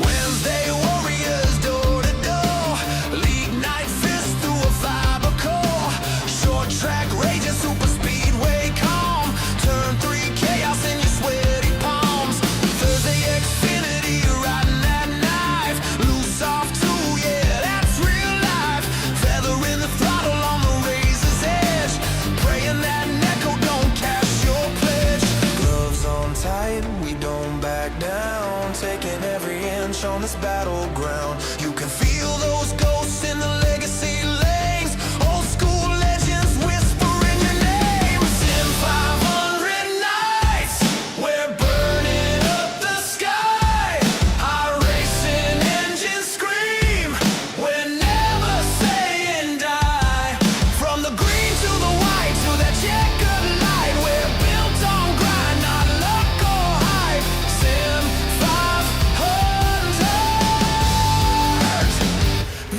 Wednesday warriors door to door, league night fist through a fiber core, short track raging super speedway calm, turn 3 chaos in your sweaty palms. Thursday Xfinity riding that knife, loose off too, yeah, that's real life. Feathering the throttle on the razor's edge, praying that Neko don't cash your pledge. Gloves on tight, we don't back down, taking every inch on this battleground. You can feel those ghosts in the legacy lanes, old school legends whispering your name. Sim500 nights, we're burning up the sky, iRacing engines scream, we're never saying die. From the green to the white to that checkered light, we're built on grind, not luck or hype. Sim500,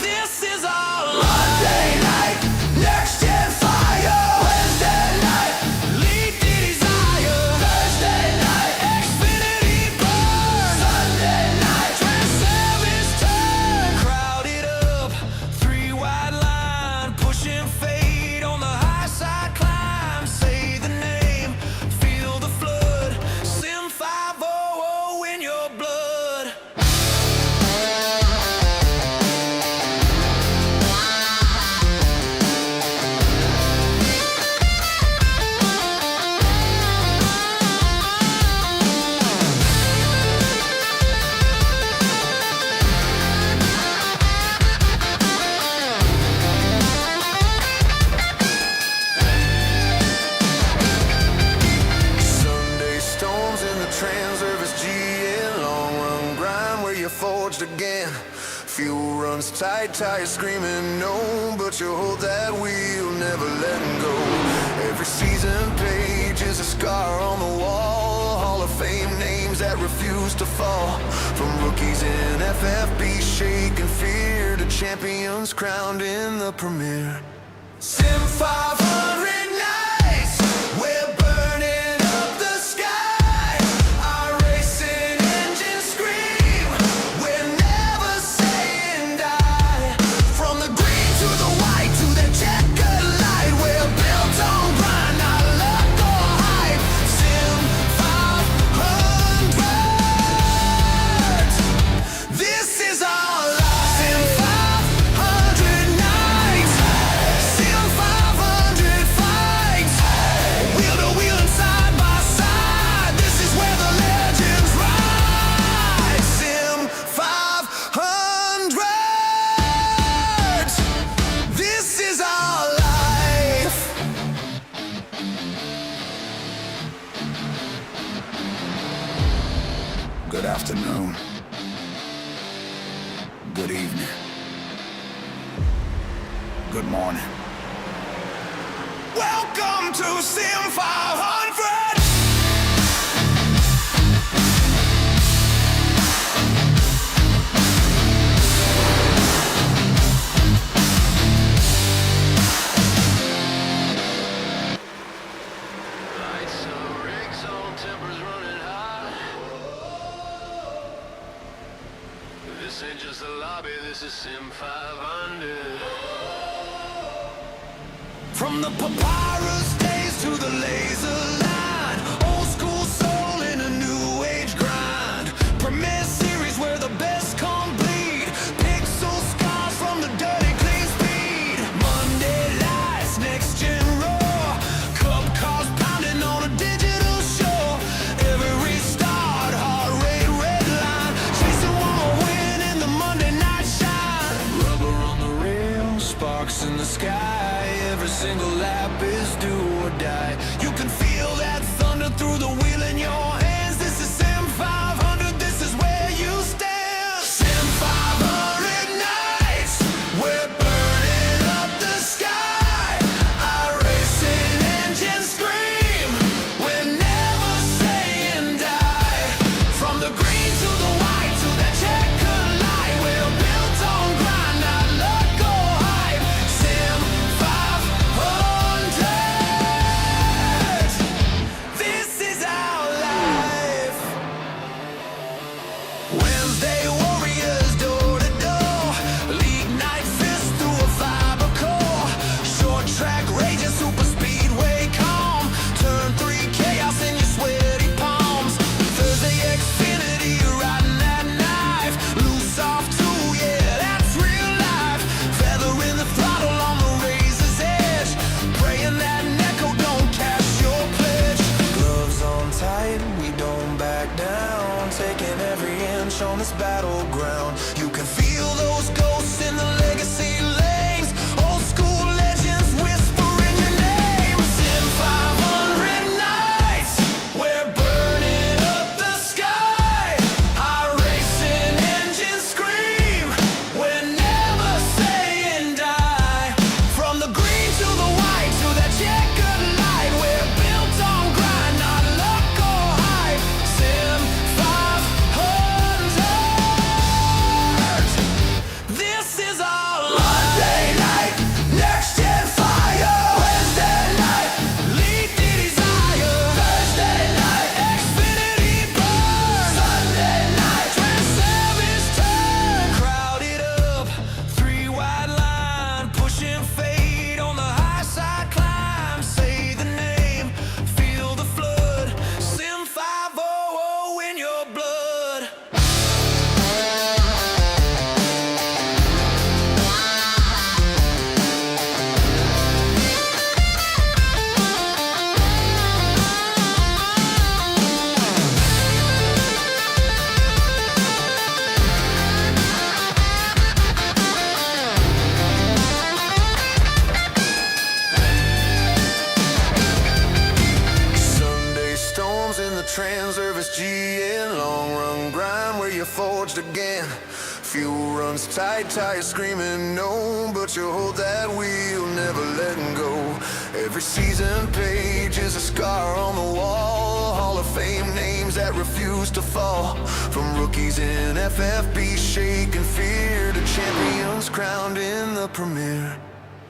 this is our life. Monday night, next gen fire. Wednesday night, lead the desire. Thursday night, Xfinity burn. Sunday night, Transervice turn. Crowded up, 3 wide line, pushing fade on the high side climb. Say the name, feel the flood. Sim500 in your blood. Sunday storms in the Transervice GN, long run grind where you forged again. Fuel runs tight, tires screaming no, but you hold that wheel, never letting go. Every season page is a scar on the wall, Hall of Fame names that refuse to fall. From rookies in FFB shaking fear to champions crowned in the premiere. Sim500 nights, we're burning up the sky, iRacing engines scream, we're never saying die. From the green to the white to the checkered light, we're built on grind, not luck or hype. Sim500, this is our life. Sim500 nights, Sim500 fights, wheel to wheel and side by side. This is where the legends ride. Sim500, this is our life. Good afternoon. Good evening. Good morning. Welcome to Sim500. Lights on, rigs on, tempers running high. This ain't just a lobby, this is Sim500. From the papyrus days to the laser line, old school soul in a new age grind. Premier series where the best come bleed, pixel scars from the dirty clean speed. Monday lights, next gen roar, cup cars pounding on a digital shore. Every restart, heart rate red line, chasing one win in the Monday night shine. Rubber on the rails, sparks in the sky, every single lap is do or die. You can feel that thunder through the wheel in your hands. This is Sim500, this is where you stand. Sim500 nights, we're burning up the sky, iRacing engines scream, we're never saying die. From the green to the white to that checkered light, we're built on grind, not luck or hype. Sim500, this is our life. Wednesday this battleground. You can feel those ghosts in the legacy lanes. Old school legends whispering your name. Sim500 nights, we're burning up the sky. iRacing engines scream, we're never saying die. From the green to the white to that checkered light, we're built on grind, not luck or hype. Sim500. This is our Monday night, next gen fire. Wednesday night, lead the desire. Thursday night, Xfinity burn. Sunday night, Transervice turn. Crowded up, three wide line, pushing fade on the high side climb. Say the name, feel the flood. Sim500 in your blood. Sunday storms in the Transervice GN, long run grind where you forged again. Fuel runs tight, tires screaming no, but you hold that wheel, never letting go. Every season page is a scar on the wall, Hall of Fame names that refuse to fall. From rookies in FFB shaking fear to champions crowned in the premiere.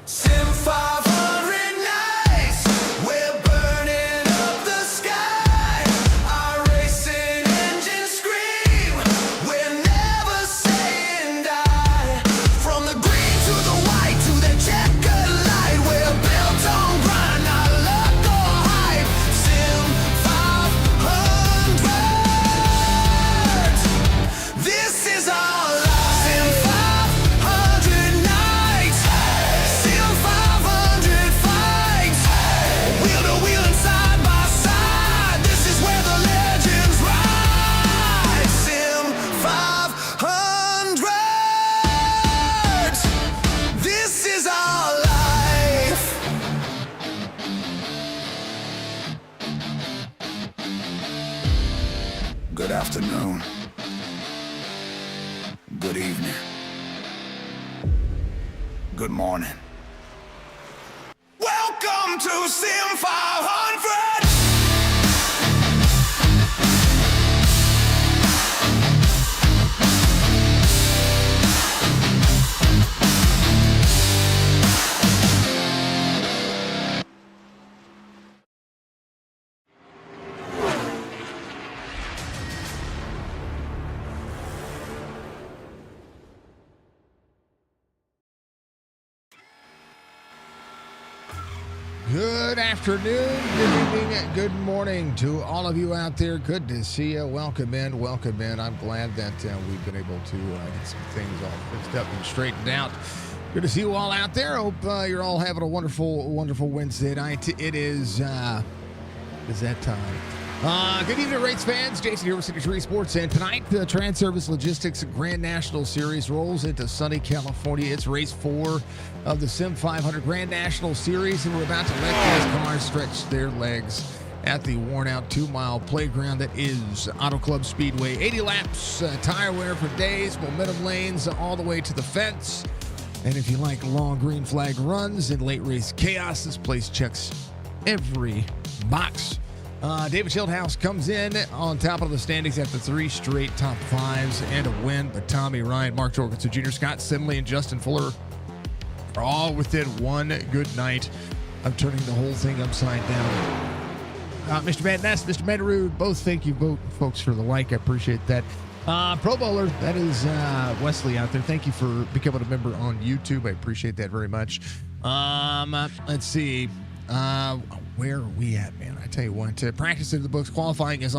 Sim500 nights, we're burning up the sky. iRacing engines scream, we're never saying die. From the green to the white to the checkered light, we're built on grind, not luck or hype. Sim500. This is our life. Sim500 nights, Sim500 fights, wheel to wheel and side by side. This is where the legends ride. Sim500. This is our life. Good afternoon. Good evening. Good morning. Welcome to Sim500. Good afternoon, good evening, good morning to all of you out there. Good to see you. Welcome in, welcome in. I'm glad that we've been able to get some things all fixed up and straightened out. Good to see you all out there. Hope you're all having a wonderful, wonderful Wednesday night. It is that time. Good evening, race fans. Jason here with Signature eSports, and tonight the Transervice Logistics Grand National Series rolls into sunny California. It's race 4 of the Sim500 Grand National Series, and we're about to let these cars stretch their legs at the worn-out 2-mile playground that is Autoclub Speedway. 80 laps, tire wear for days, momentum lanes all the way to the fence. And if you like long green flag runs and late race chaos, this place checks every box. David Schildhouse comes in on top of the standings after 3 straight top 5s and a win, but Tommy Ryan, Mark Jorgensen Jr., Scott Simley, and Justin Fuller are all within one good night of turning the whole thing upside down. Mr. Matt Ness, Mr. Manarood, both thank you both folks for the like. I appreciate that. Pro Bowler, that is Wesley out there. Thank you for becoming a member on YouTube. I appreciate that very much. Let's see. Where are we at, man? I tell you what, practice in the books, qualifying is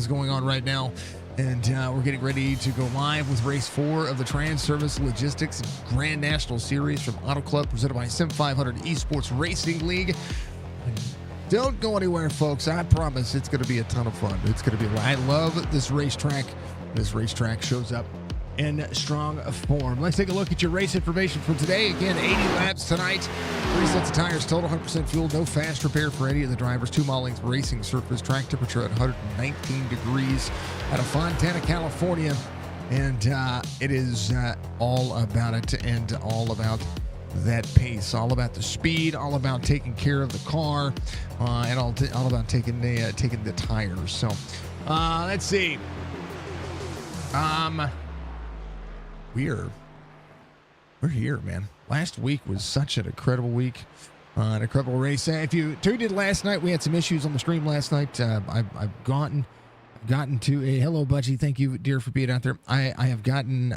going on right now, and we're getting ready to go live with race 4 of the Transervice Logistics Grand National Series from Autoclub, presented by Sim500 eSports Racing League. Don't go anywhere, folks. I promise it's going to be a ton of fun. It's going to be. I love this racetrack. this racetrack shows up in strong form. Let's take a look at your race information for today. Again, 80 laps tonight, 3 sets of tires total, 100% fuel, no fast repair for any of the drivers. 2 mile length racing surface, track temperature at 119 degrees out of Fontana, California. And it is all about it and all about that pace, all about the speed, all about taking care of the car, and all about taking the tires. So let's see. We're here, man. Last week was such an incredible week, an incredible race. If you tuned in last night, we had some issues on the stream last night. I've gotten to a hello, Budgie. Thank you, dear, for being out there. I have gotten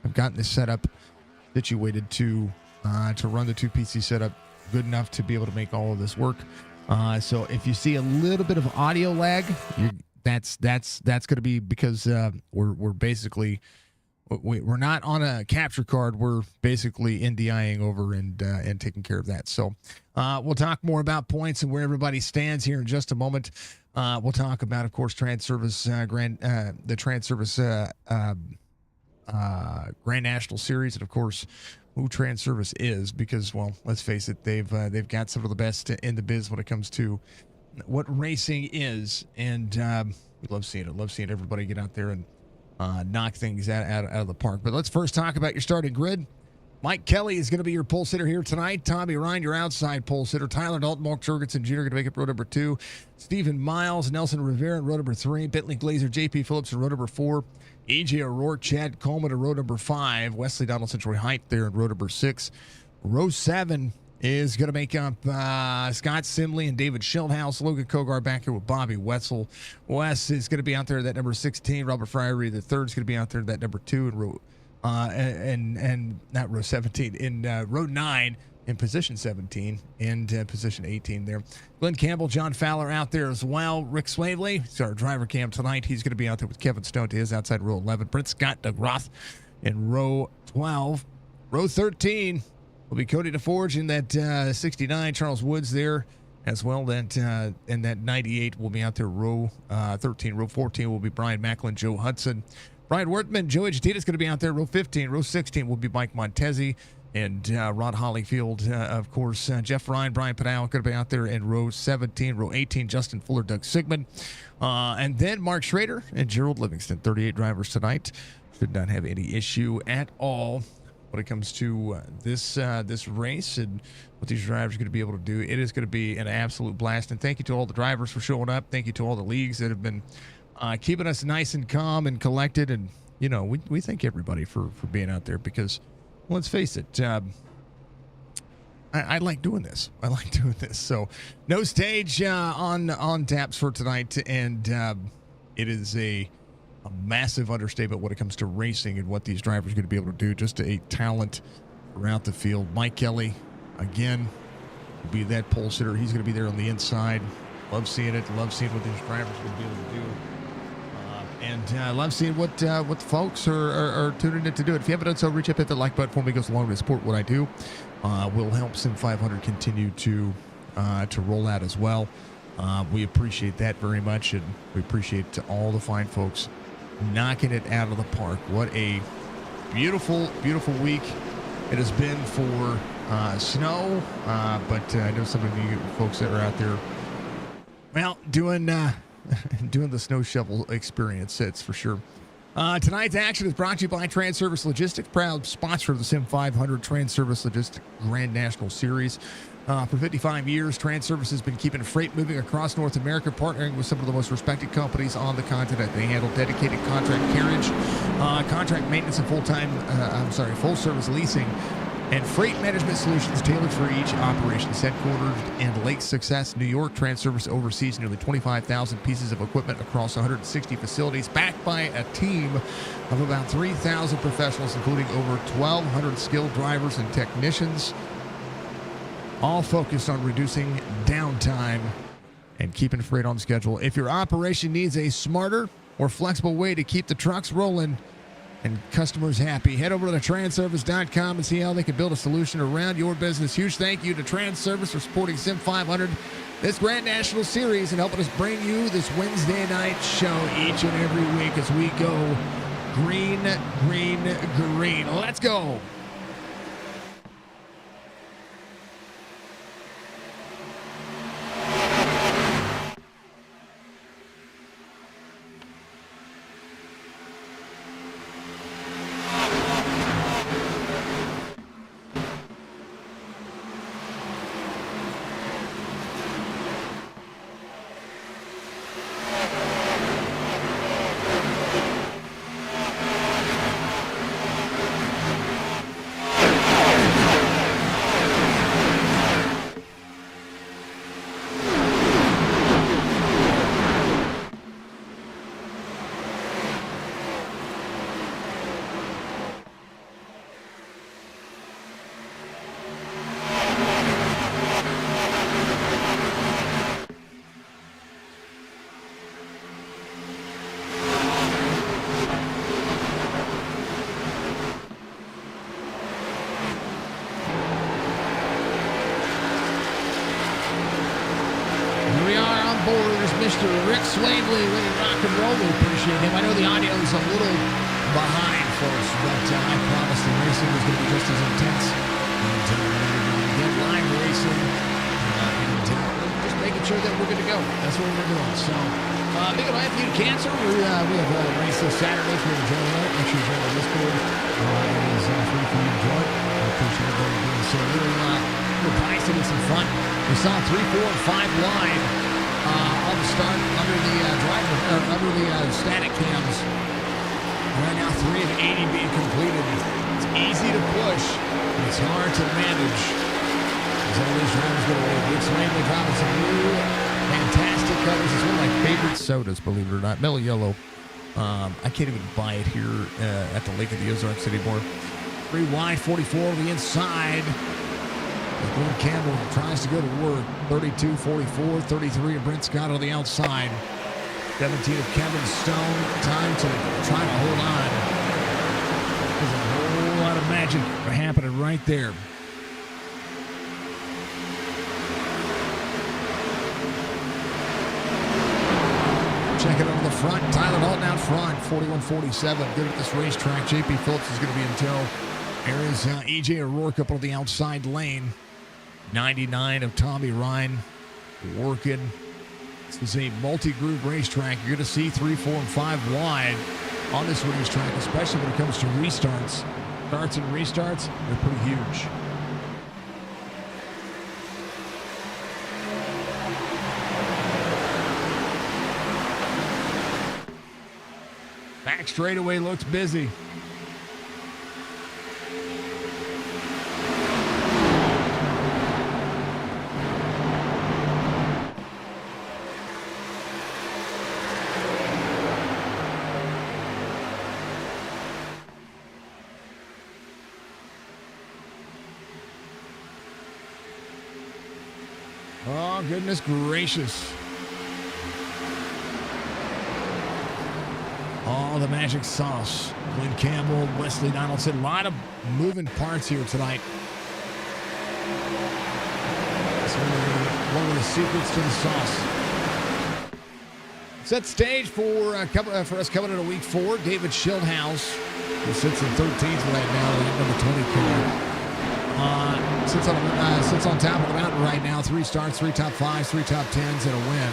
this setup situated to run the 2 PC setup good enough to be able to make all of this work. So if you see a little bit of audio lag, that's going to be because we're basically. We're not on a capture card. We're basically NDIing over and taking care of that. So we'll talk more about points and where everybody stands here in just a moment. We'll talk about, of course, Transervice the Transervice Grand National Series, and of course, who Transervice is, because, well, let's face it, they've got some of the best in the biz when it comes to what racing is, and we love seeing it. Love seeing everybody get out there and knock things out of the park. But let's first talk about your starting grid. Mike Kelly is going to be your pole sitter here tonight. Tommy Ryan, your outside pole sitter. Tyler Dalton, Mark Jurgensen Jr. going to make up row number 2. Stephen Miles, Nelson Rivera in row number 3. Bentley Glazer, JP Phillips in row number 4. AJ O'Rourke, Chad Coleman in row number 5. Wesley Donaldson, Troy Height there in row number 6. Row 7 is going to make up Scott Simley and David Schildhouse. Logan Kogar back here with Bobby Wetzel. Wes is going to be out there at that number 16. Robert Fryery, the third, is going to be out there at that number 2 in row, and not row 17, in row 9 in position 17 and position 18 there. Glenn Campbell, John Fowler out there as well. Rick Swavely, it's our driver cam tonight. He's going to be out there with Kevin Stone to his outside row 11. Brent Scott, Doug Roth in row 12. Row 13 will be Cody DeForge in that 69. Charles Woods there as well. That and that 98 will be out there. Row 13. Row 14 will be Brian Macklin, Joe Hudson. Brian Wertman, Joey Agitita is going to be out there. Row 15. Row 16 will be Mike Montezi and Rod Hollyfield, of course. Jeff Ryan, Brian Padal going to be out there in row 17. Row 18, Justin Fuller, Doug Sigmund. And then Mark Schrader and Gerald Livingston. 38 drivers tonight. Should not have any issue at all when it comes to this race and what these drivers are going to be able to do. It is going to be an absolute blast. And thank you to all the drivers for showing up. Thank you to all the leagues that have been keeping us nice and calm and collected. And, you know, we thank everybody for being out there because, let's face it, I like doing this. I like doing this. So no stage on taps for tonight. And it is a massive understatement when it comes to racing and what these drivers are going to be able to do. Just a talent throughout the field. Mike Kelly, again, will be that pole sitter. He's going to be there on the inside. Love seeing it. Love seeing what these drivers are going to be able to do. And love seeing what the folks are tuning in to do. If you haven't done so, reach up, hit the like button for me. It goes along to support what I do. Will help Sim500 continue to roll out as well. We appreciate that very much, and we appreciate all the fine folks knocking it out of the park. What a beautiful, beautiful week it has been for snow, but I know some of you folks that are out there, well, doing the snow shovel experience, it's for sure. Tonight's action is brought to you by Transervice Logistics, proud sponsor of the Sim500 Transervice Logistics Grand National Series. For 55 years, Transervice has been keeping freight moving across North America, partnering with some of the most respected companies on the continent. They handle dedicated contract carriage, contract maintenance, and full service leasing, and freight management solutions tailored for each operation. Headquartered in Lake Success, New York, Transervice oversees nearly 25,000 pieces of equipment across 160 facilities, backed by a team of about 3,000 professionals, including over 1,200 skilled drivers and technicians, all focused on reducing downtime and keeping freight on schedule. If your operation needs a smarter or flexible way to keep the trucks rolling, and customers happy. Head over to the transervice.com and see how they can build a solution around your business. Huge thank you to Transervice for supporting Sim500, this Grand National Series, and helping us bring you this Wednesday night show each and every week as we go green, green, green. Let's go. Mr. Rick Swainley with rock and roll. We appreciate him. I know the audio is a little behind, folks, but I promised the racing was going to be just as intense. And again, live racing and just making sure that we're good to go. That's what we're doing. So, big life you cancer. We have a race this Saturday for you to join out. Make sure you join the Discord. It is free for you to join. I appreciate everybody doing so. Little nice to get some fun. We saw 3, 4, and 5 wide. On the start under the static cams. Right now, 3 of 80 being completed. It's easy to push, and it's hard to manage. As all these drivers go away, Rick Swainley dropping some new fantastic colors. It's one of my favorite sodas, believe it or not. Mellow Yellow. I can't even buy it here at the Lake of the Ozarks anymore. 3 wide, 44 on the inside. Glenn Campbell tries to go to work. 32, 44, 33 of Brent Scott on the outside. 17 of Kevin Stone. Time to try to hold on. There's a whole lot of magic happening right there. Check it over the front. Tyler Dalton out front. 41-47. Good at this racetrack. JP Phillips is going to be in tow. There is EJ O'Rourke up on the outside lane. 99 of Tommy Ryan working. This is a multi-groove racetrack. You're going to see 3, 4, and 5 wide on this racetrack, especially when it comes to restarts. Starts and restarts, they're pretty huge. Back straightaway looks busy. Oh, goodness gracious. Oh, the magic sauce. Glenn Campbell, Wesley Donaldson. A lot of moving parts here tonight. That's one of the secrets to the sauce. Set stage for us coming into week 4. David Schildhouse, who sits in 13th right now, that number 20 car. Sits on top of the mountain right now. 3 starts, 3 top 5s, 3 top 10s, and a win.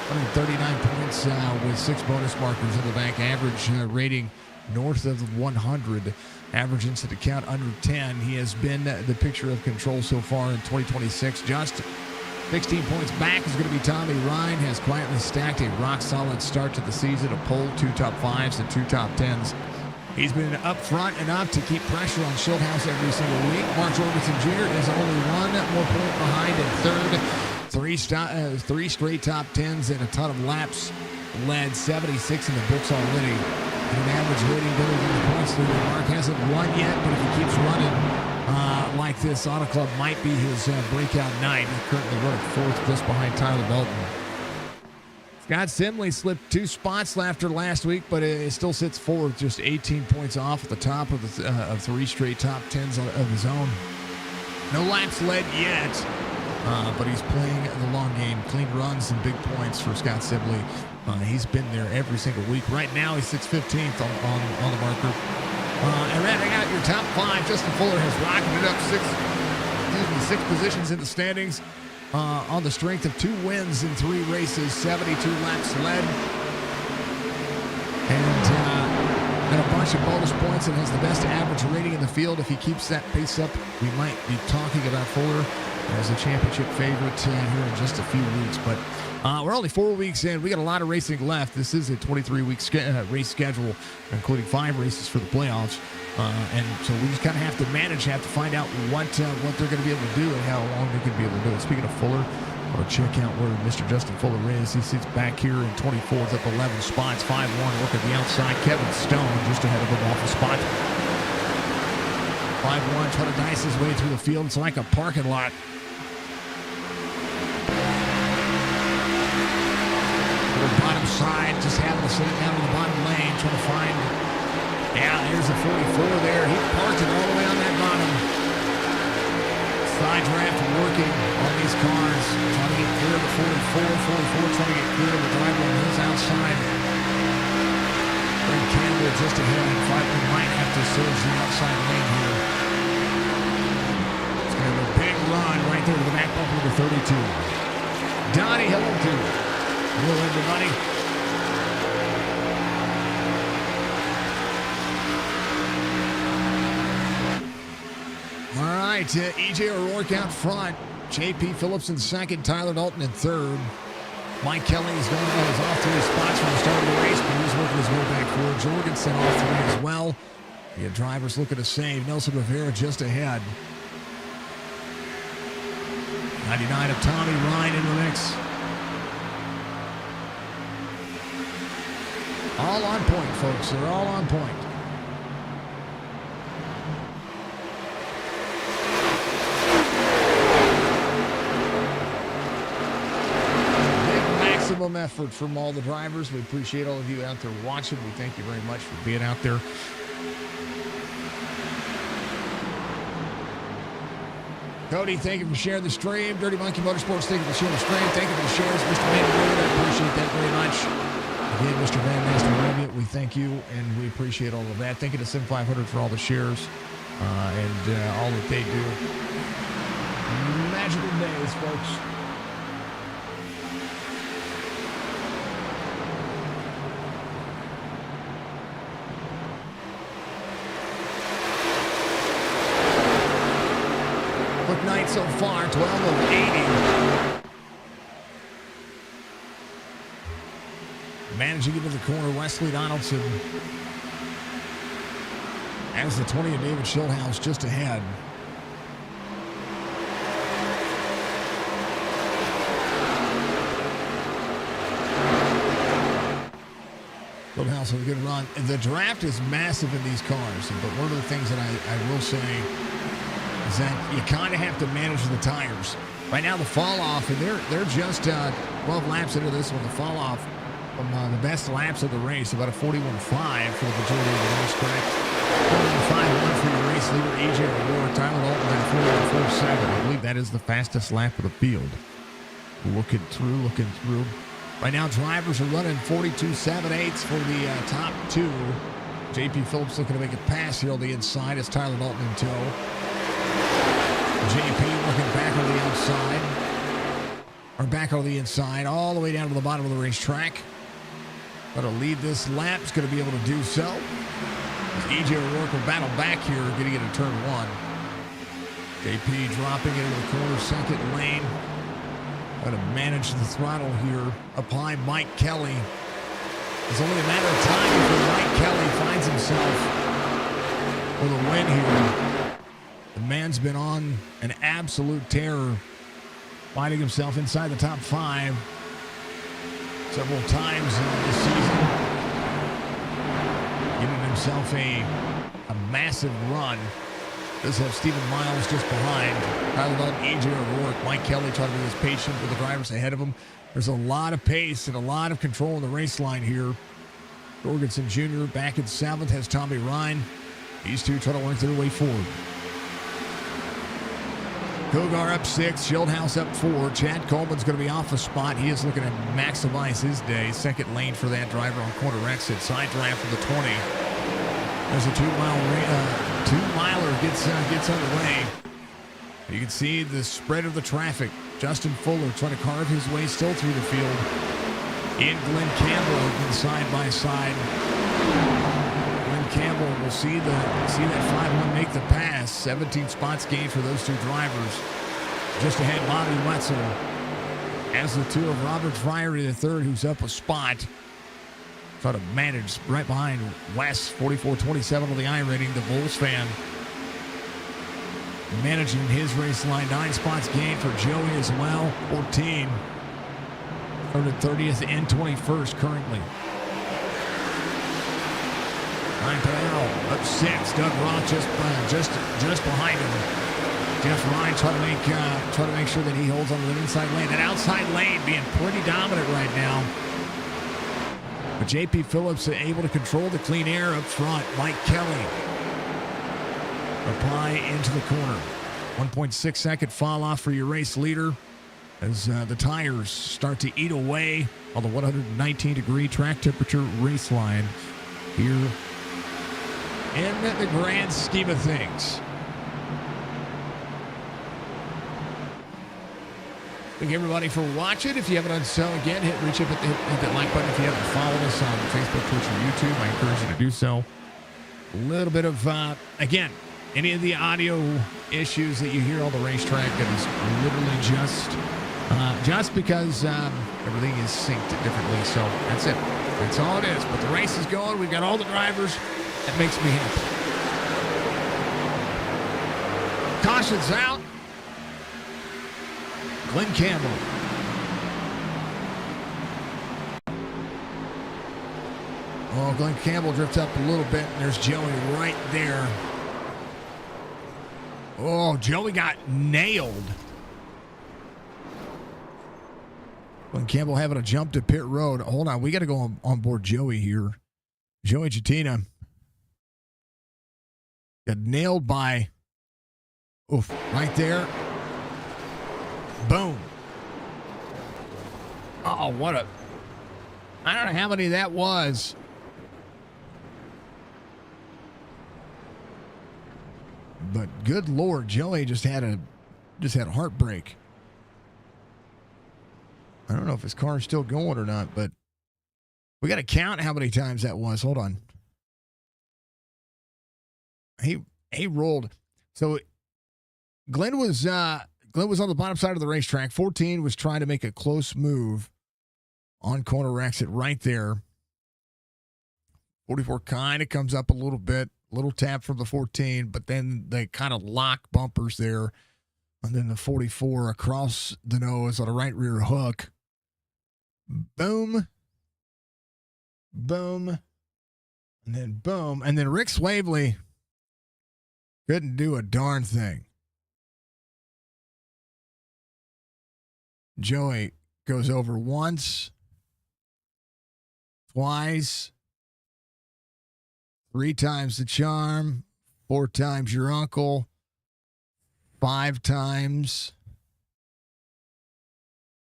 139 points with 6 bonus markers in the bank. Average rating north of 100. Average incident count under 10. He has been the picture of control so far in 2026. Just 16 points back is going to be Tommy Ryan. Has quietly stacked a rock-solid start to the season. A pole, 2 top 5s, and 2 top 10s. He's been up front enough to keep pressure on Schildhouse every single week. Mark Jorgensen Jr. is only 1 more point behind in third. 3 straight top 10s and a ton of laps led. 76 in the books already. And an average rating better than the points leader. Mark hasn't won yet, but if he keeps running like this, Autoclub might be his breakout night. He's currently running 4th just behind Tyler Belton. Scott Simley slipped 2 spots after last week, but it still sits fourth, just 18 points off at the top of 3 straight top 10s of his own. No laps led yet, but he's playing the long game. Clean runs and big points for Scott Simley. He's been there every single week. Right now, he sits 15th on the marker. And rounding out your top 5, Justin Fuller has rocketed up 6 positions in the standings on the strength of 2 wins in 3 races, 72 laps led. And a bunch of bonus points, and has the best average rating in the field. If he keeps that pace up, we might be talking about Fuller as a championship favorite here in just a few weeks. But we're only 4 weeks in. We got a lot of racing left. This is a 23-week race schedule, including 5 races for the playoffs. And so we just kind of have to find out what they're going to be able to do and how long they're going to be able to do it. Speaking of Fuller, I'll check out where Mr. Justin Fuller is. He sits back here in 24th up 11 spots, 5-1, working the outside. Kevin Stone just ahead of him off the spot. 5-1, trying to dice his way through the field. It's like a parking lot. To the bottom side, just having to sit down in the bottom lane, trying to find. Yeah, there's a 44 there. He parked it all the way on that bottom. Side draft working on these cars. Trying to get clear of the 44, trying to get clear of the driver on his outside. Greg Campbell just ahead. We might have to surge the outside lane here. It's going to have a big run right there to the back bumper number 32. Donnie, hello to you. Hello, everybody. All right, E.J. O'Rourke out front. J.P. Phillips in second. Tyler Dalton in third. Mike Kelly is off 3 spots from the start of the race, but he's working his way back forward. Jorgensen off 3 as well. The drivers looking to save. Nelson Rivera just ahead. 99 of Tommy Ryan in the mix. All on point, folks. They're all on point. Maximum effort from all the drivers. We appreciate all of you out there watching. We thank you very much for being out there. Cody, thank you for sharing the stream. Dirty Monkey Motorsports, thank you for sharing the stream. Thank you for the shares, Mr. Van Master. I appreciate that very much. Again, Mr. Van Master, we thank you, and we appreciate all of that. Thank you to Sim500 for all the shares and all that they do. Magical days, folks. Quick night so far, 12 of 80. Managing into the corner, Wesley Donaldson. As the 20 of David Schulthouse just ahead. Schulthouse with a good run. The draft is massive in these cars, but one of the things that I will say is that you kind of have to manage the tires. Right now, the fall off, and they're just 12 laps into this one. The fall off from the best laps of the race, about a 41.5 for the majority of the race track. 41.51 for your race leader, E.J. O'Rourke. Tyler Dalton at 41.47. I believe that is the fastest lap of the field. Looking through. Right now, drivers are running 42.78 for the top 2. J.P. Phillips looking to make a pass here on the inside. It's Tyler Dalton in tow. J.P. working back on the outside. Or back on the inside, all the way down to the bottom of the racetrack. Going to lead this lap. Is going to be able to do so. E.J. O'Rourke will battle back here, getting into turn 1. J.P. dropping into the corner, second lane. Going to manage the throttle here. Up high, Mike Kelly. It's only a matter of time before Mike Kelly finds himself with a win here. The man's been on an absolute terror, finding himself inside the top 5 several times this season. Giving himself a massive run. Does have Stephen Miles just behind. Tyler Dalton, AJ O'Rourke, Mike Kelly trying to be as patient with the drivers ahead of him. There's a lot of pace and a lot of control in the race line here. Jorgensen Jr. back in 7th has Tommy Ryan. These two trying to work their way forward. Kogar up 6, Schildhouse up 4. Chad Coleman's going to be off a spot. He is looking to maximize his day. Second lane for that driver on corner exit. Side drive from the 20. There's a two-miler gets underway. You can see the spread of the traffic. Justin Fuller trying to carve his way still through the field. In Glenn Campbell been side by side. Glenn Campbell will see that 5-1 make the pass. 17 spots gained for those two drivers. Just ahead, Bobby Wetzel. As the two of Robert Fryery III, who's up a spot. Try to manage right behind Wes, 44-27 on the iRating, the Bulls fan. Managing his race line, 9 spots gained for Joey as well, 14. Third and 30th and 21st currently. Ryan Powell up 6. Doug Roth just behind him. Jeff Ryan try to make sure that he holds on to the inside lane. That outside lane being pretty dominant right now. But J.P. Phillips able to control the clean air up front. Mike Kelly apply into the corner. 1.6 second fall off for your race leader as the tires start to eat away on the 119 degree track temperature race line here in the grand scheme of things. Thank everybody for watching. If you haven't done so, again, hit that like button. If you haven't followed us on Facebook, Twitch, or YouTube, I encourage you to do so. A little bit of, again, any of the audio issues that you hear on the racetrack, that is literally just because everything is synced differently. So that's it. That's all it is. But the race is going. We've got all the drivers. That makes me happy. Caution's out. Glenn Campbell. Oh, Glenn Campbell drifts up a little bit. And there's Joey right there. Oh, Joey got nailed. Glenn Campbell having a jump to pit road. Hold on. We got to go on board Joey here. Joey Chatina got nailed by, right there. Boom. Oh, I don't know how many that was. But good Lord, Joey just had a heartbreak. I don't know if his car's still going or not, but we got to count how many times that was. Hold on. He rolled. So Glenn was on the bottom side of the racetrack. 14 was trying to make a close move on corner exit right there. 44 kind of comes up a little bit. Little tap from the 14, but then they kind of lock bumpers there. And then the 44 across the nose on a right rear hook. Boom. Boom. And then boom. And then Rick Swavely couldn't do a darn thing. Joey goes over once, twice, 3 times the charm, 4 times your uncle, 5 times,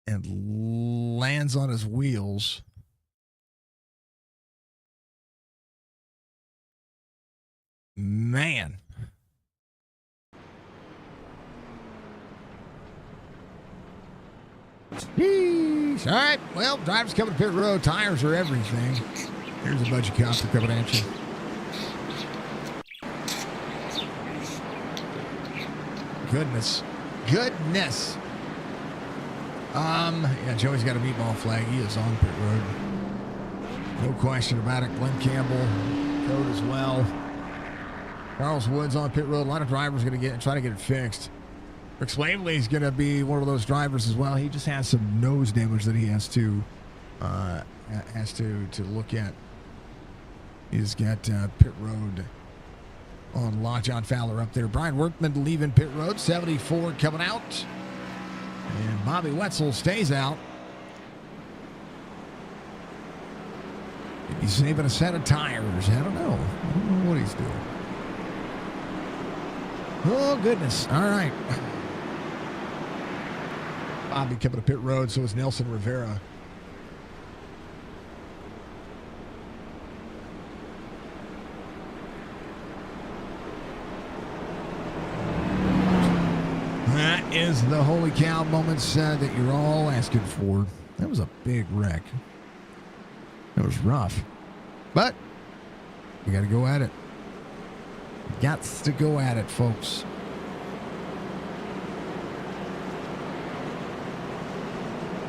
and lands on his wheels. Man. Jeez. All right. Well, drivers coming to pit road. Tires are everything. Here's a bunch of cops coming at you. Goodness. Yeah, Joey's got a meatball flag. He is on pit road. No question about it. Glenn Campbell, code as well. Charles Woods on pit road. A lot of drivers going to try to get it fixed. Rick Swavely is going to be one of those drivers as well. He just has some nose damage that he has to look at. He's got pit road on John Fowler up there. Brian Workman leaving pit road. 74 coming out. And Bobby Wetzel stays out. He's saving a set of tires. I don't know what he's doing. Oh, goodness. All right. Bobby coming to pit road, so is Nelson Rivera. That is the holy cow moments that you're all asking for. That was a big wreck. It was rough. But you got to go at it. Got to go at it, folks.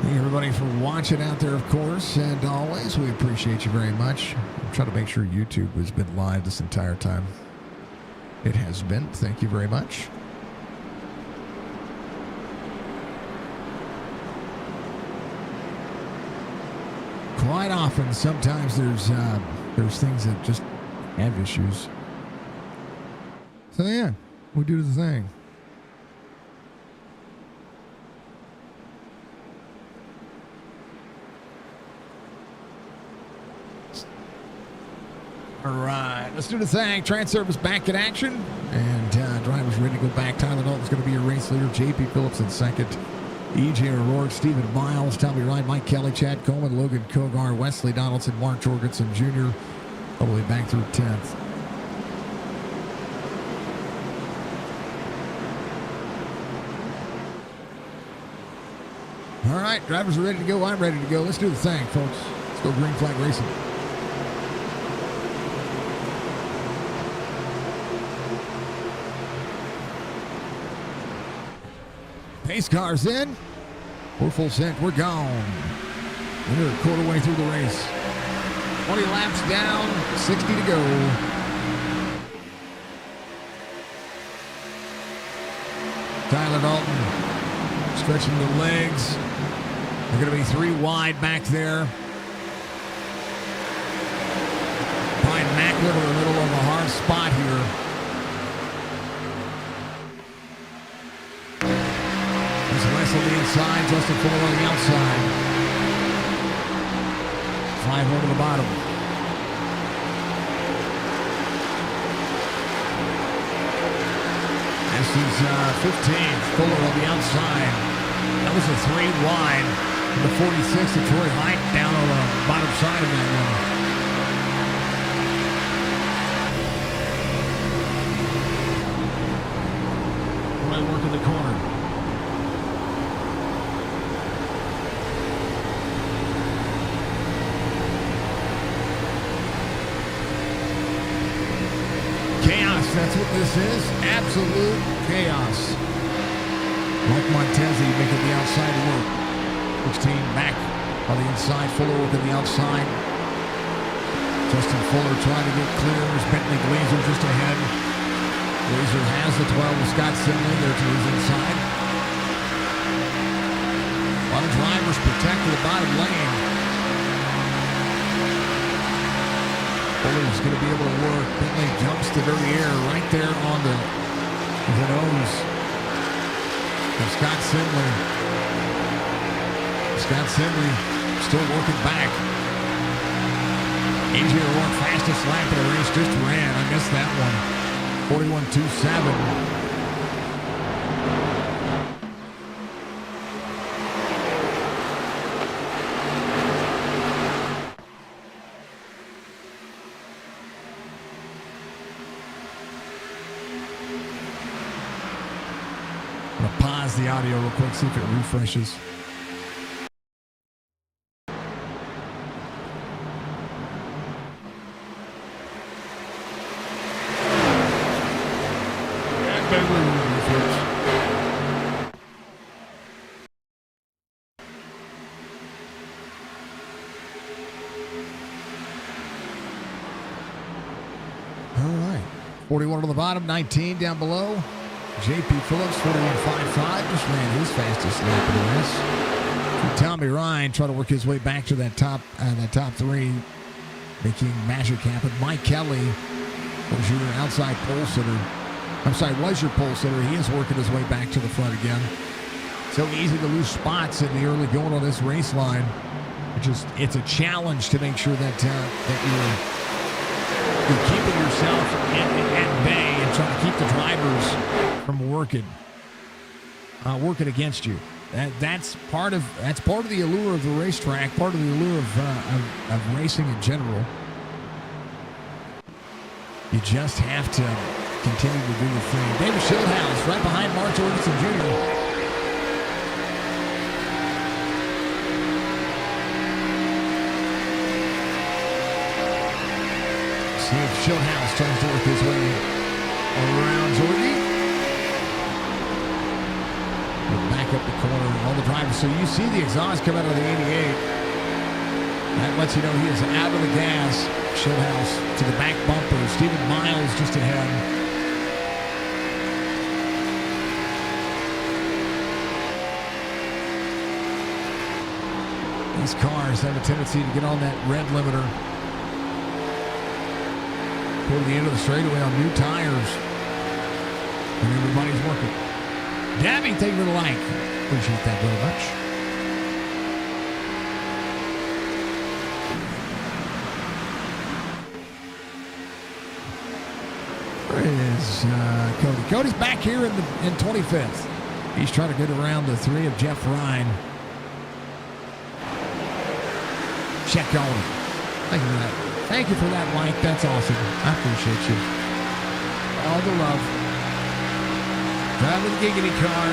Thank everybody for watching out there, of course. And always, we appreciate you very much. I'm trying to make sure YouTube has been live this entire time. It has been. Thank you very much. Quite often, sometimes there's things that just have issues. So yeah, we do the thing. All right, let's do the thing. Transervice back in action, and drivers ready to go back. Tyler Dalton's going to be your race leader. J.P. Phillips in second. E.J. O'Rourke, Stephen Miles, Tommy Ryan, Mike Kelly, Chad Coleman, Logan Kogar, Wesley Donaldson, Mark Jorgensen Jr. all the way back through 10th. All right, drivers are ready to go. I'm ready to go. Let's do the thing, folks. Let's go green flag racing. Pace cars in. We're full sent. We're gone. We're a quarter way through the race. 20 laps down, 60 to go. Tyler Dalton stretching the legs. They're going to be 3 wide back there. Brian Macklin in the middle of a hard spot here. On the inside, Justin Fuller on the outside. 5 over the bottom. This is 15th, Fuller on the outside. That was a 3 wide. The 46 of Troy Height down on the bottom side of that one. Right work in the corner. That's what this is. Absolute chaos. Mike Montezzi making the outside work. 16 back on the inside. Fuller working the outside. Justin Fuller trying to get clear. There's Bentley Glazer just ahead. Glazer has the 12 with Scott Simley there to his inside. A lot of drivers protecting the bottom lane. Fuller's going to be able to work. Bentley jumps to dirty air right there on the nose of Scott Simley. Scott Simley still working back. AJ O'Rourke, fastest lap of the race, just ran. I missed that one. 41.27. The audio real quick, see if it refreshes. All right, 41 on the bottom, 19 down below. J.P. Phillips, 41.55, just ran his fastest lap of the race. Tommy Ryan trying to work his way back to that top 3, making magic happen. Mike Kelly Was your outside pole sitter. I'm sorry, was your pole sitter. He is working his way back to the front again. So easy to lose spots in the early going on this race line. It's a challenge to make sure that you're keeping yourself at bay and trying to keep the drivers from working against you. That's part of the allure of the racetrack, part of the allure of racing in general. You just have to continue to do your thing. David Schildhouse right behind Mark Jorgensen Jr. See if Schildhouse tries to work his way around Jordy. Back up the corner, all the drivers. So you see the exhaust come out of the 88. That lets you know he is out of the gas. Schildhouse to the back bumper. Stephen Miles just ahead. These cars have a tendency to get on that red limiter. Toward the end of the straightaway on new tires. And everybody's working. Dabby, thank you for the like. Appreciate that very much. Where is Cody? Cody's back here in 25th. He's trying to get around the 3 of Jeff Ryan. Check on him. Thank you for that. Thank you for that like. That's awesome. I appreciate you. All the love. Driving the giggity car.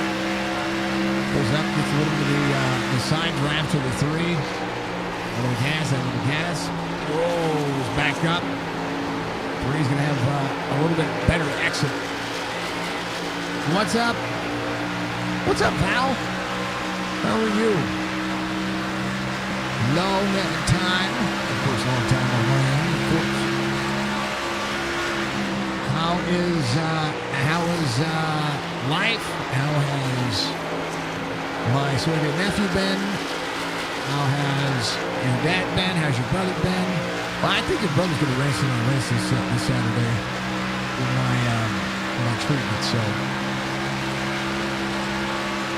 Goes up, gets a little bit of the side draft to the 3. A little gas, a little gas. Rolls back up. 3's going to have a little bit better exit. What's up? What's up, pal? How are you? Long time. Of course, long time on my end, of course. How is life? How has my sweetie nephew been? How has your dad been? How's your brother been? Well, I think your brother's going to race in a race this Saturday with my treatment. So,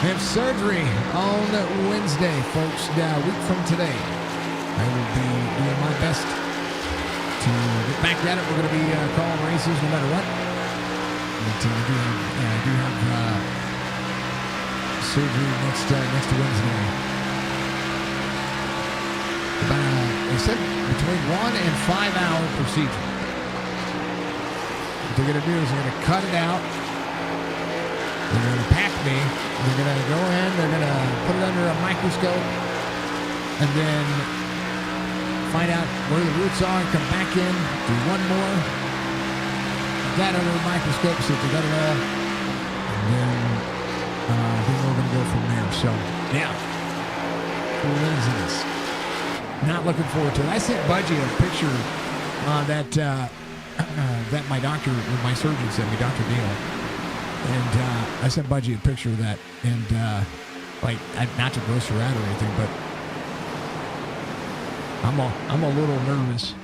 I have surgery on Wednesday, folks. Now, a week from today, I will be doing my best to get back at it. We're going to be calling races no matter what. But I do have surgery next Wednesday. They said between 1 and 5 hour procedure. What they're going to do is they're going to cut it out. They're going to pack me. They're going to go in. They're going to put it under a microscope, and then find out where the roots are. Come back in, do one more. Put that under a microscope, see if they got it all, and then we're going to go from there. So yeah, cool Wednesdays. Not looking forward to it. I sent Budgie a picture that my doctor, my surgeon sent me, Dr. Neal. And I sent Budgie a picture of that. And, not to gross her out or anything, but I'm a little nervous.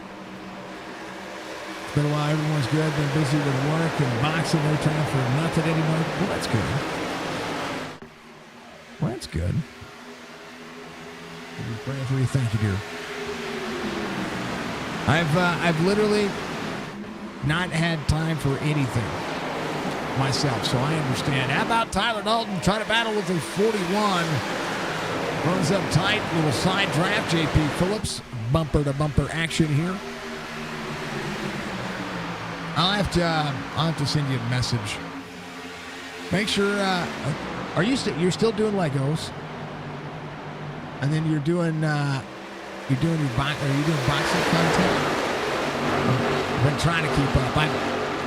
It's been a while. Everyone's good. Been busy with work and boxing. No time for nothing anymore. Well, that's good. Well, that's good. Praying for you. Thank you, dear. I've literally not had time for anything myself, so I understand. How about Tyler Dalton trying to battle with the 41? Runs up tight, little side draft. JP Phillips, bumper to bumper action here. I'll have to send you a message. Make sure. You're still doing Legos? And then you're doing your boxing content. I've been trying to keep up. I'm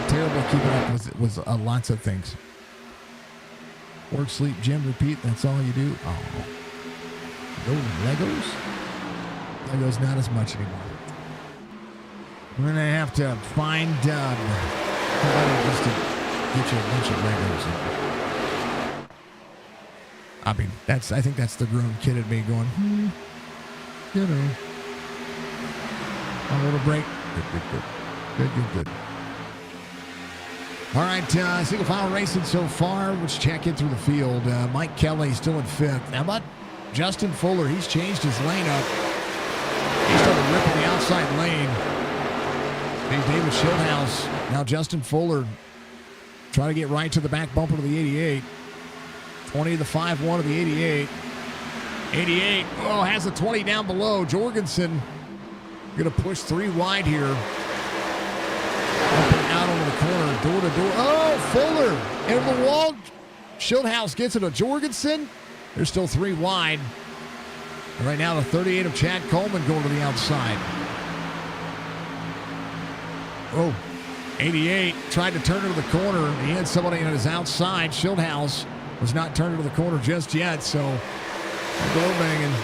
terrible at keeping up with lots of things. Work, sleep, gym, repeat. That's all you do. Oh, no Legos. Legos not as much anymore. We're gonna have to find somebody just to get you a bunch of Legos. I mean, I think that's the grown kid in me going, you know, a little break. Good. All right, single file racing so far. Let's check in through the field. Mike Kelly still in fifth. How about Justin Fuller? He's changed his lane up. He started ripping the outside lane. Hey, David Schildhaus. Now Justin Fuller trying to get right to the back bumper of the 88. 20 to the 5-1 of the 88. 88, has a 20 down below. Jorgensen going to push 3 wide here. Up and out over the corner, door to door. Oh, Fuller into the wall. Schildhaus gets it to Jorgensen. There's still 3 wide. And right now, the 38 of Chad Coleman going to the outside. 88 tried to turn into the corner. He had somebody on his outside. Schildhaus was not turned into the corner just yet, so door banging.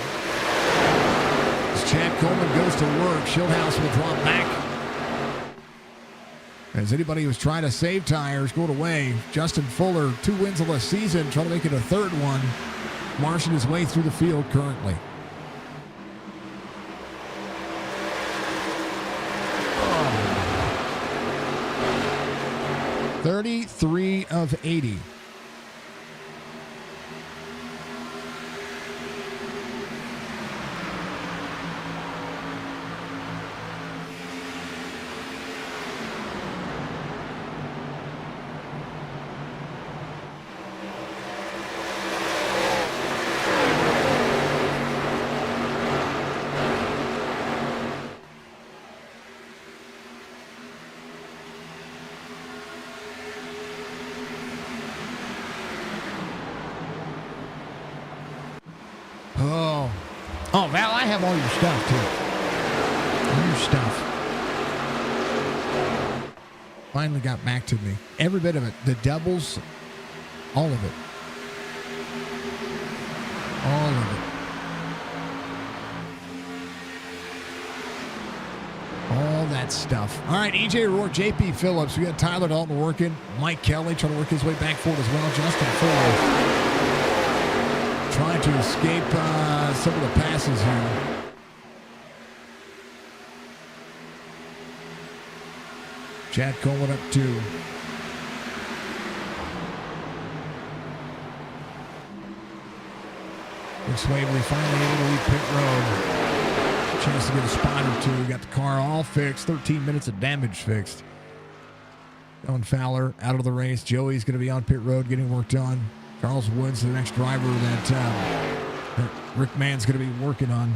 As Chad Coleman goes to work, Schildhaus will drop back. As anybody who was trying to save tires going away, Justin Fuller, 2 wins of the season, trying to make it a 3rd one, marching his way through the field currently. 33 of 80. Oh, Val, I have all your stuff, too. All your stuff. Finally got back to me. Every bit of it. The doubles, all of it. All of it. All that stuff. All right, EJ Rourke, JP Phillips. We got Tyler Dalton working. Mike Kelly trying to work his way back forward as well. Justin Fuller trying to escape some of the passes here. Chad Coleman up 2. Looks Waverly finally able to leave pit road. Chance to get a spot or 2. Got the car all fixed. 13 minutes of damage fixed. Dylan Fowler out of the race. Joey's going to be on pit road getting work done. Charles Woods, the next driver that Rick Mann's going to be working on.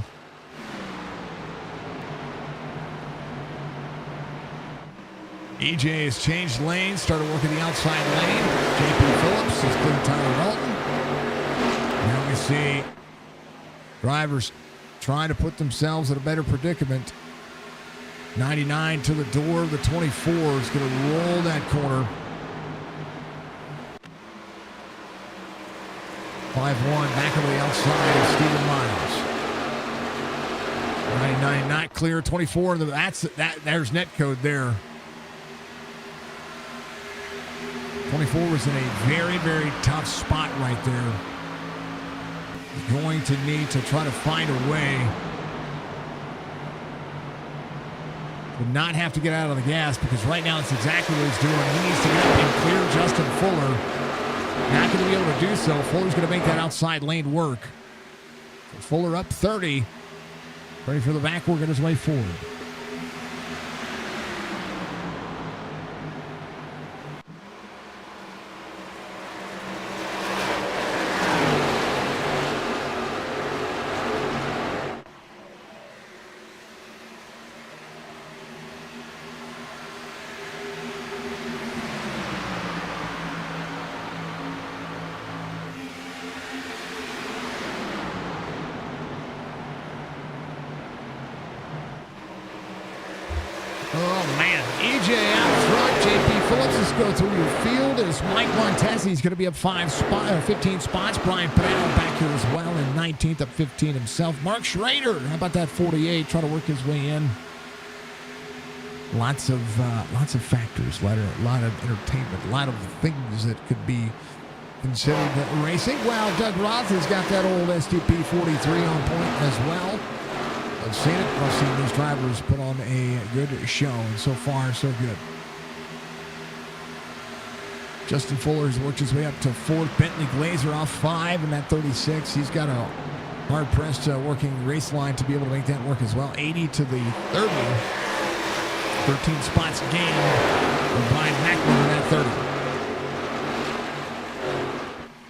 EJ has changed lanes, started working the outside lane. JP Phillips is clear Tyler Dalton. Now we see drivers trying to put themselves in a better predicament. 99 to the door. The 24 is going to roll that corner. 5-1 back on the outside of Stephen Miles. 99 not clear. 24. There's net code there. 24 was in a very, very tough spot right there. He's going to need to try to find a way to not have to get out of the gas, because right now it's exactly what he's doing. He needs to get up and clear Justin Fuller. Not going to be able to do so. Fuller's going to make that outside lane work. So Fuller up 30. Ready for the back work on his way forward. Go through your field as Mike Montesi is going to be up 15 spots. Brian Pinal back here as well in 19th, up 15 himself. Mark Schrader, how about that 48, trying to work his way in. Lots of factors, a lot of entertainment, a lot of things that could be considered racing. Well, Doug Roth has got that old STP 43 on point as well. I've seen it. I've seen these drivers put on a good show, and so far, so good. Justin Fuller has worked his way up to fourth. Bentley Glazer off 5 in that 36. He's got a hard-pressed working race line to be able to make that work as well. 80 to the 30. 13 spots gained from Brian Macklin in that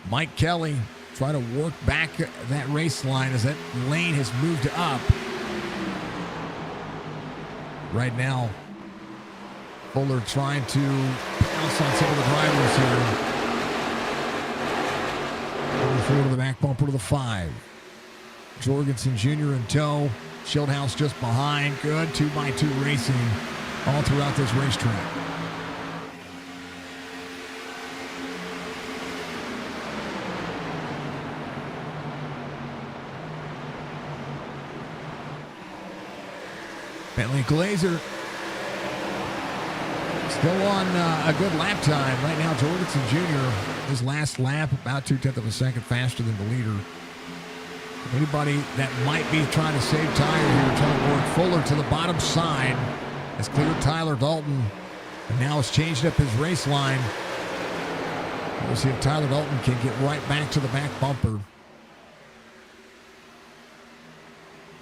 30. Mike Kelly trying to work back that race line as that lane has moved up. Right now, Fuller trying to bounce on some of the drivers here. Over 4 to the back bumper to the 5. Jorgensen Jr. in tow. Schildhouse just behind. Good 2x2 racing all throughout this racetrack. Bentley Glazer still on a good lap time. Right now, Jorgensen Jr., his last lap, about 0.2 of a second faster than the leader. Anybody that might be trying to save tire here, trying to work Fuller to the bottom side, has cleared Tyler Dalton, and now has changed up his race line. We'll see if Tyler Dalton can get right back to the back bumper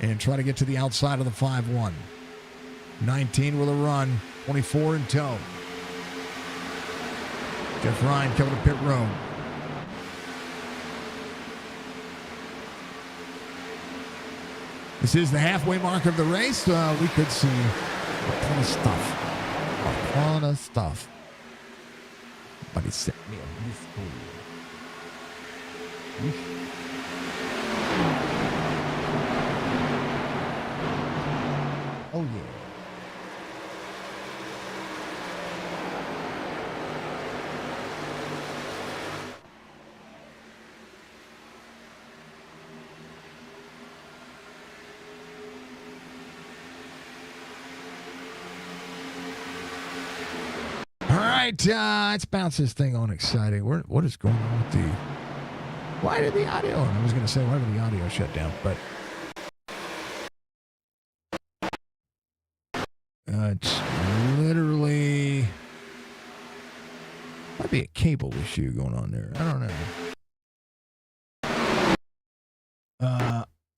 and try to get to the outside of the 5-1. 19 with a run, 24 in tow. Jeff Ryan coming to pit road. This is the halfway mark of the race. We could see a ton of stuff. A ton of stuff. Somebody sent me a missed. Oh, yeah. Let's bounce this thing on exciting. What is going on with the... Why did the audio... I was going to say, why did the audio shut down? But... it's literally... Might be a cable issue going on there. I don't know.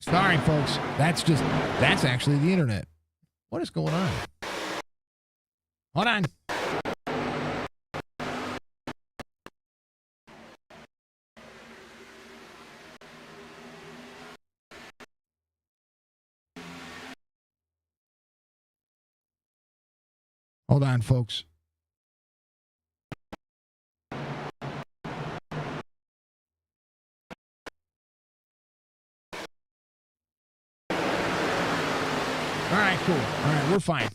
Sorry, folks. That's actually the internet. What is going on? Hold on. Hold on, folks. All right, cool. All right, we're fine.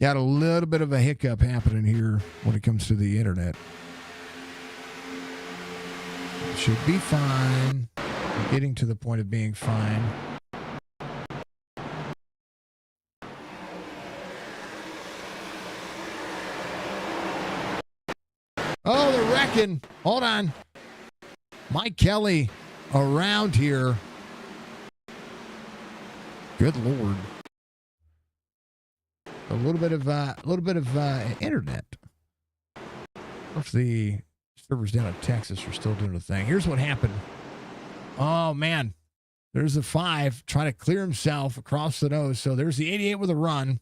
Got a little bit of a hiccup happening here when it comes to the internet. Should be fine. Getting to the point of being fine. Oh, they're wrecking. Hold on. Mike Kelly around here. Good Lord. A little bit of internet. If the servers down in Texas are still doing a thing. Here's what happened. Oh man, there's a 5 trying to clear himself across the nose. So there's the 88 with a run.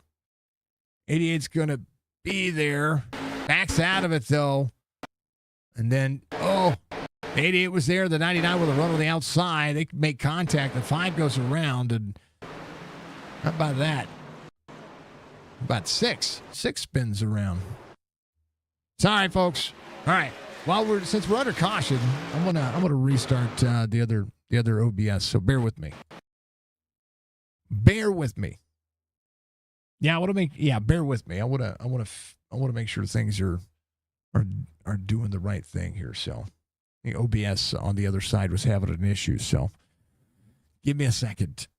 88's gonna be there. Backs out of it though, and then the 88 was there. The 99 with a run on the outside. They make contact. The 5 goes around, and how about that? About 6 spins around. Sorry, folks. All right. Since we're under caution, I'm gonna restart the other OBS. So bear with me. Bear with me. Yeah, bear with me. I want to make sure things are doing the right thing here. So the OBS on the other side was having an issue. So give me a second.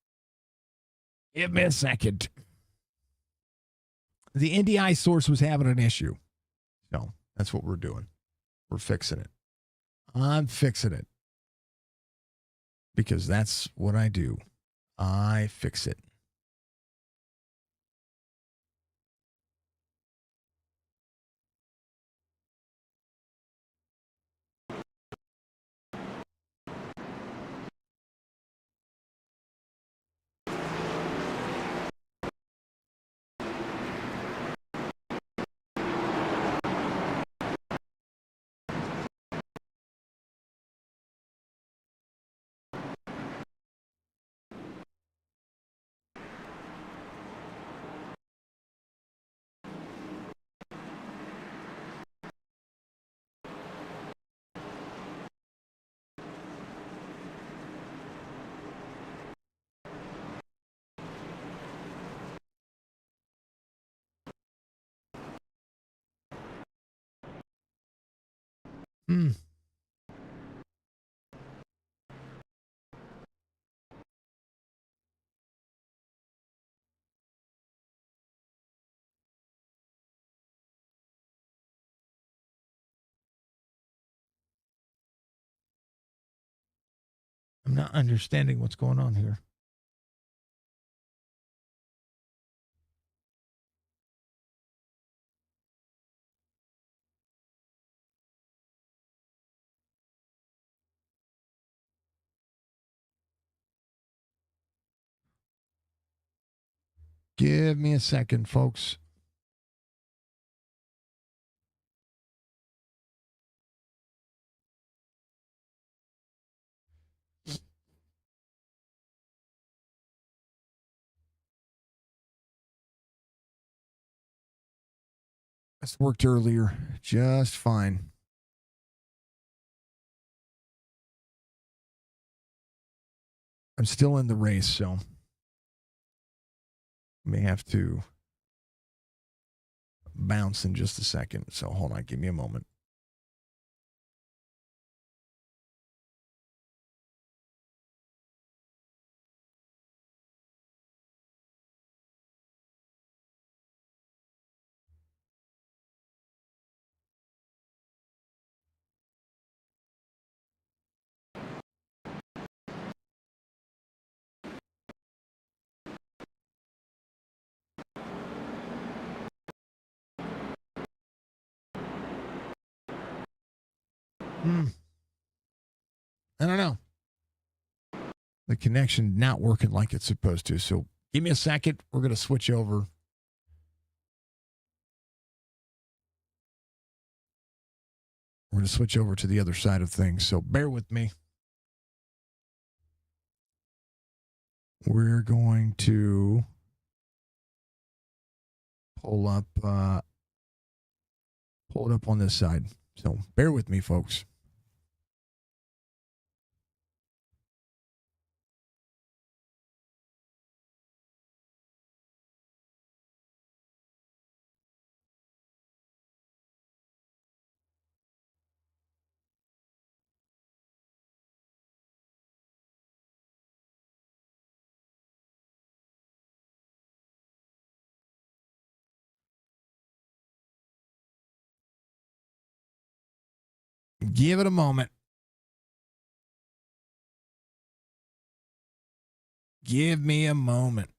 Give me a second. The NDI source was having an issue. So that's what we're doing. We're fixing it. I'm fixing it. Because that's what I do. I fix it. Hmm. I'm not understanding what's going on here. Give me a second, folks. This worked earlier just fine. I'm still in the race, so may have to bounce in just a second. So hold on, give me a moment. I don't know. The connection not working like it's supposed to. So give me a second. We're going to switch over. We're going to switch over to the other side of things. So bear with me. We're going to pull it up on this side. So bear with me, folks. Give it a moment. Give me a moment.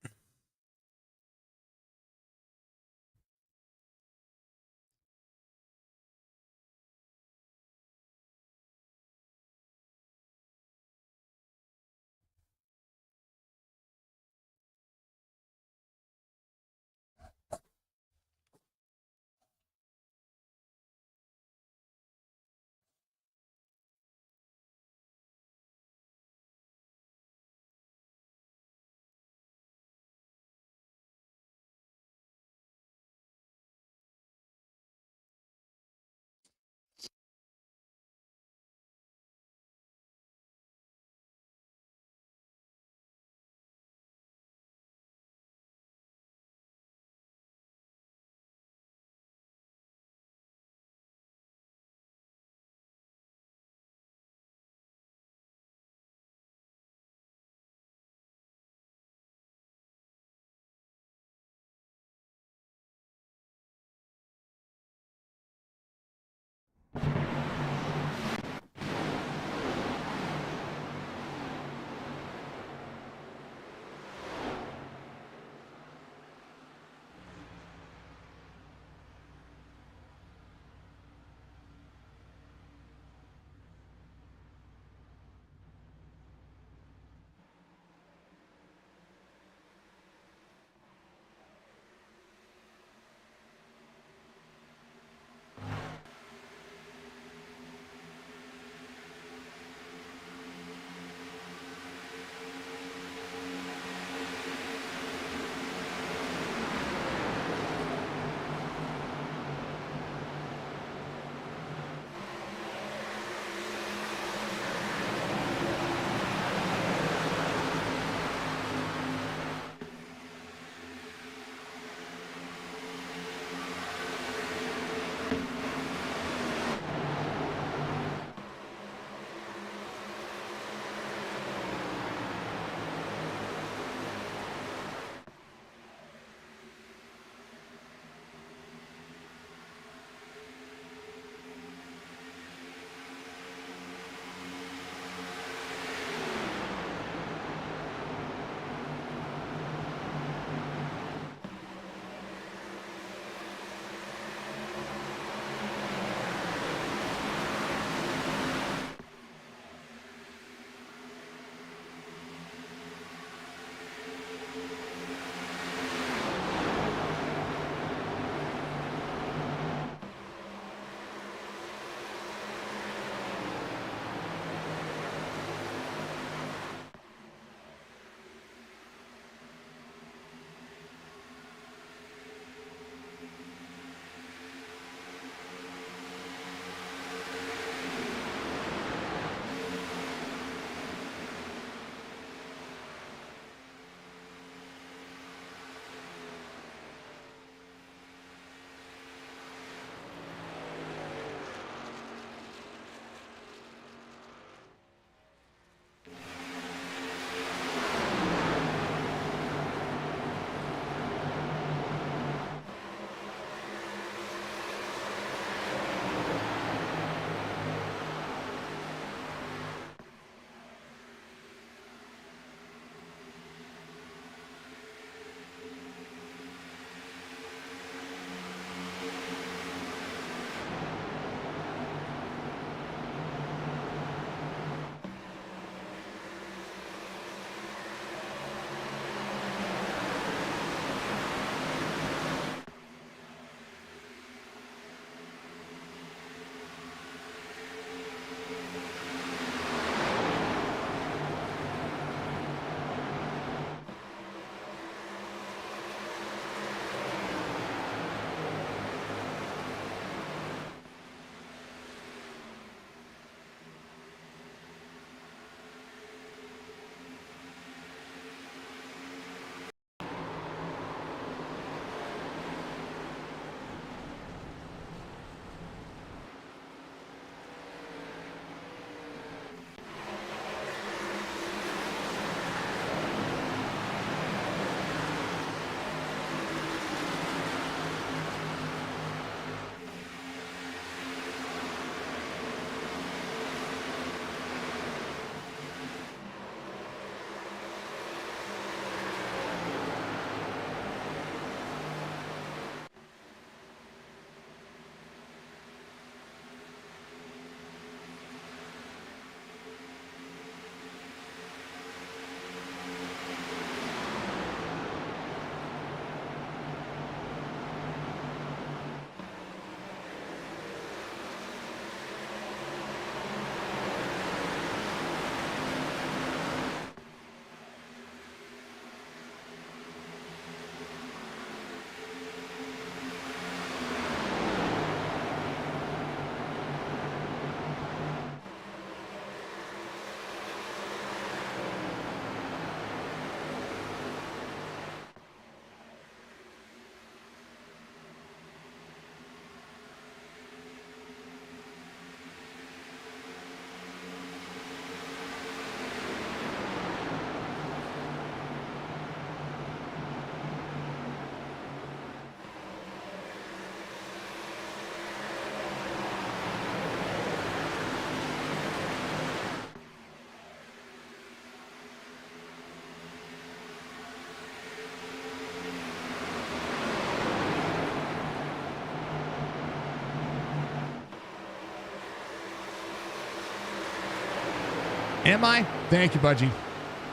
Am I? Thank you, Budgie.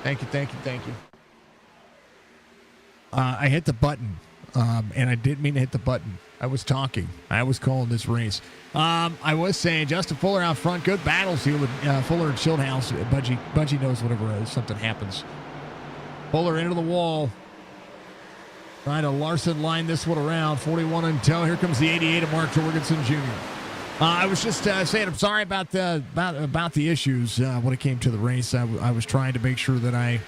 Thank you. I hit the button, and I didn't mean to hit the button. I was talking. I was calling this race. I was saying Justin Fuller out front. Good battles here with Fuller and Schildhouse. Budgie knows whenever something happens. Fuller into the wall. Trying to Larson line this one around. 41 in tow. Here comes the 88 of Mark Jorgensen Jr. I was just saying I'm sorry about the issues when it came to the race. I was trying to make sure that I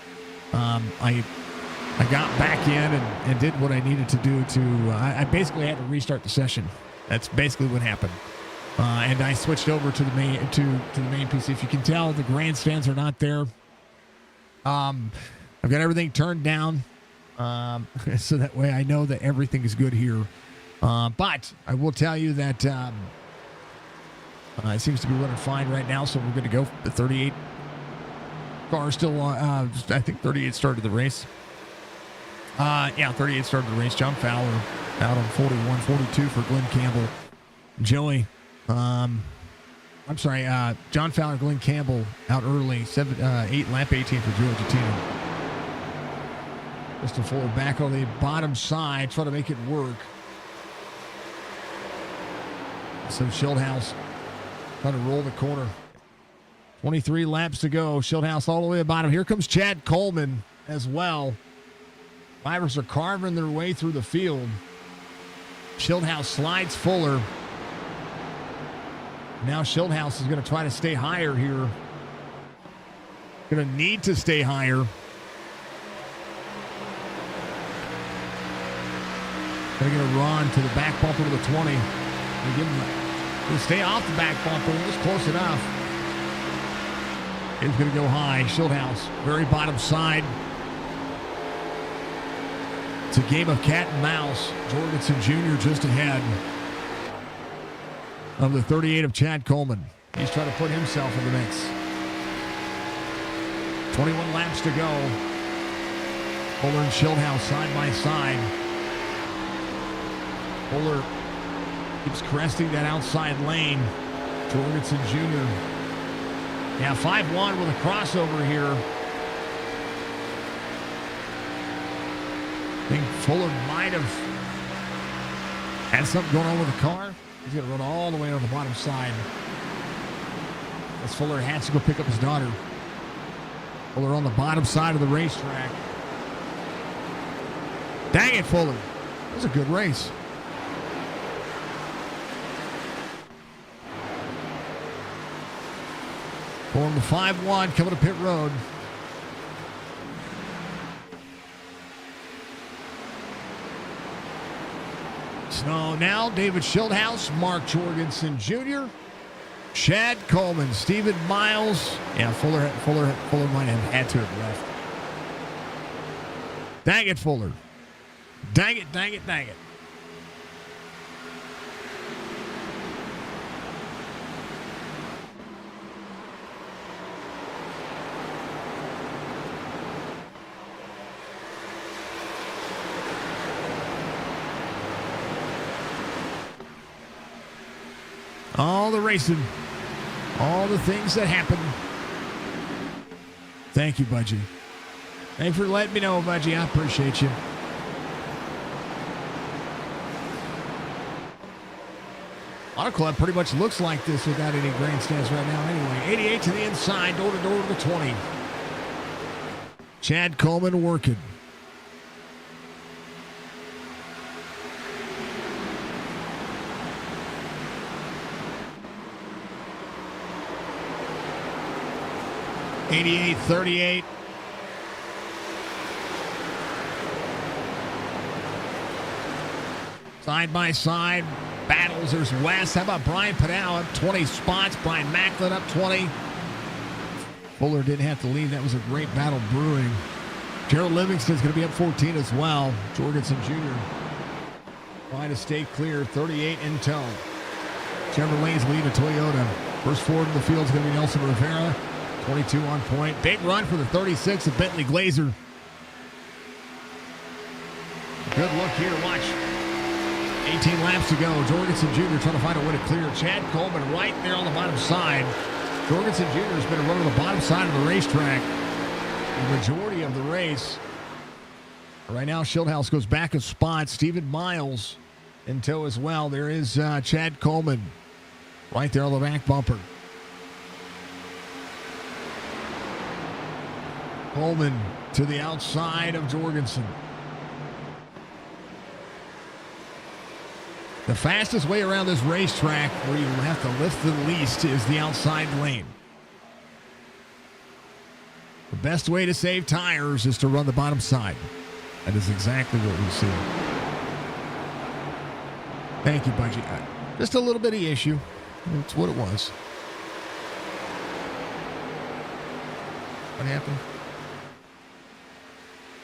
got back in and did what I needed to do I basically had to restart the session. That's basically what happened. And I switched over to the main PC. If you can tell, the grandstands are not there. I've got everything turned down, so that way I know that everything is good here. But I will tell you that it seems to be running fine right now, so we're going to go. The 38 car still, I think 38 started the race. 38 started the race. John Fowler out on 41, 42 for Glenn Campbell. Joey, John Fowler, Glenn Campbell out early. 8 lap 18 for Joey Jatino. Justin Fuller back on the bottom side, trying to make it work. So Schildhouse trying to roll the corner. 23 laps to go. Schildhouse all the way at the bottom. Here comes Chad Coleman as well. Drivers are carving their way through the field. Schildhouse slides Fuller. Now Schildhouse is going to try to stay higher here. Going to need to stay higher. Going to get a run to the back bumper to the 20. He'll stay off the back bumper. It's close enough. He's going to go high. Schildhouse, very bottom side. It's a game of cat and mouse. Jorgensen Jr. just ahead of the 38 of Chad Coleman. He's trying to put himself in the mix. 21 laps to go. Fuller and Schildhouse side by side. Fuller keeps cresting that outside lane. Jorgensen Jr. Yeah, 5-1 with a crossover here. I think Fuller might have had something going on with the car. He's going to run all the way on the bottom side. As Fuller has to go pick up his daughter. Fuller on the bottom side of the racetrack. Dang it, Fuller. That was a good race. Pulling the 5-1, coming to pit road. So now David Schildhouse, Mark Jorgensen Jr., Chad Coleman, Stephen Miles. Yeah, Fuller might have had to have left. Dang it, Fuller. Dang it. All the racing, all the things that happen. Thank you, Budgie. Thanks for letting me know, Budgie. I appreciate you. Autoclub pretty much looks like this without any grandstands right now anyway. 88 to the inside, door to door to the 20. Chad Coleman working. .38.38. Side by side battles. There's Wes. How about Brian Padal up 20 spots? Brian Macklin up 20. Fuller didn't have to leave. That was a great battle brewing. Gerald Livingston's going to be up 14 as well. Jorgensen Jr. trying to stay clear. 38 in tow. Chevrolet's lead a Toyota. First forward in the field is going to be Nelson Rivera. 22 on point. Big run for the 36 of Bentley Glazer. Good look here. Watch. 18 laps to go. Jorgensen Jr. trying to find a way to clear. Chad Coleman right there on the bottom side. Jorgensen Jr. has been running the bottom side of the racetrack the majority of the race. Right now, Schildhouse goes back a spot. Stephen Miles in tow as well. There is Chad Coleman right there on the back bumper. Coleman to the outside of Jorgensen. The fastest way around this racetrack where you have to lift the least is the outside lane. The best way to save tires is to run the bottom side. That is exactly what we see. Thank you, Budgie. Just a little bitty issue. That's what it was. What happened?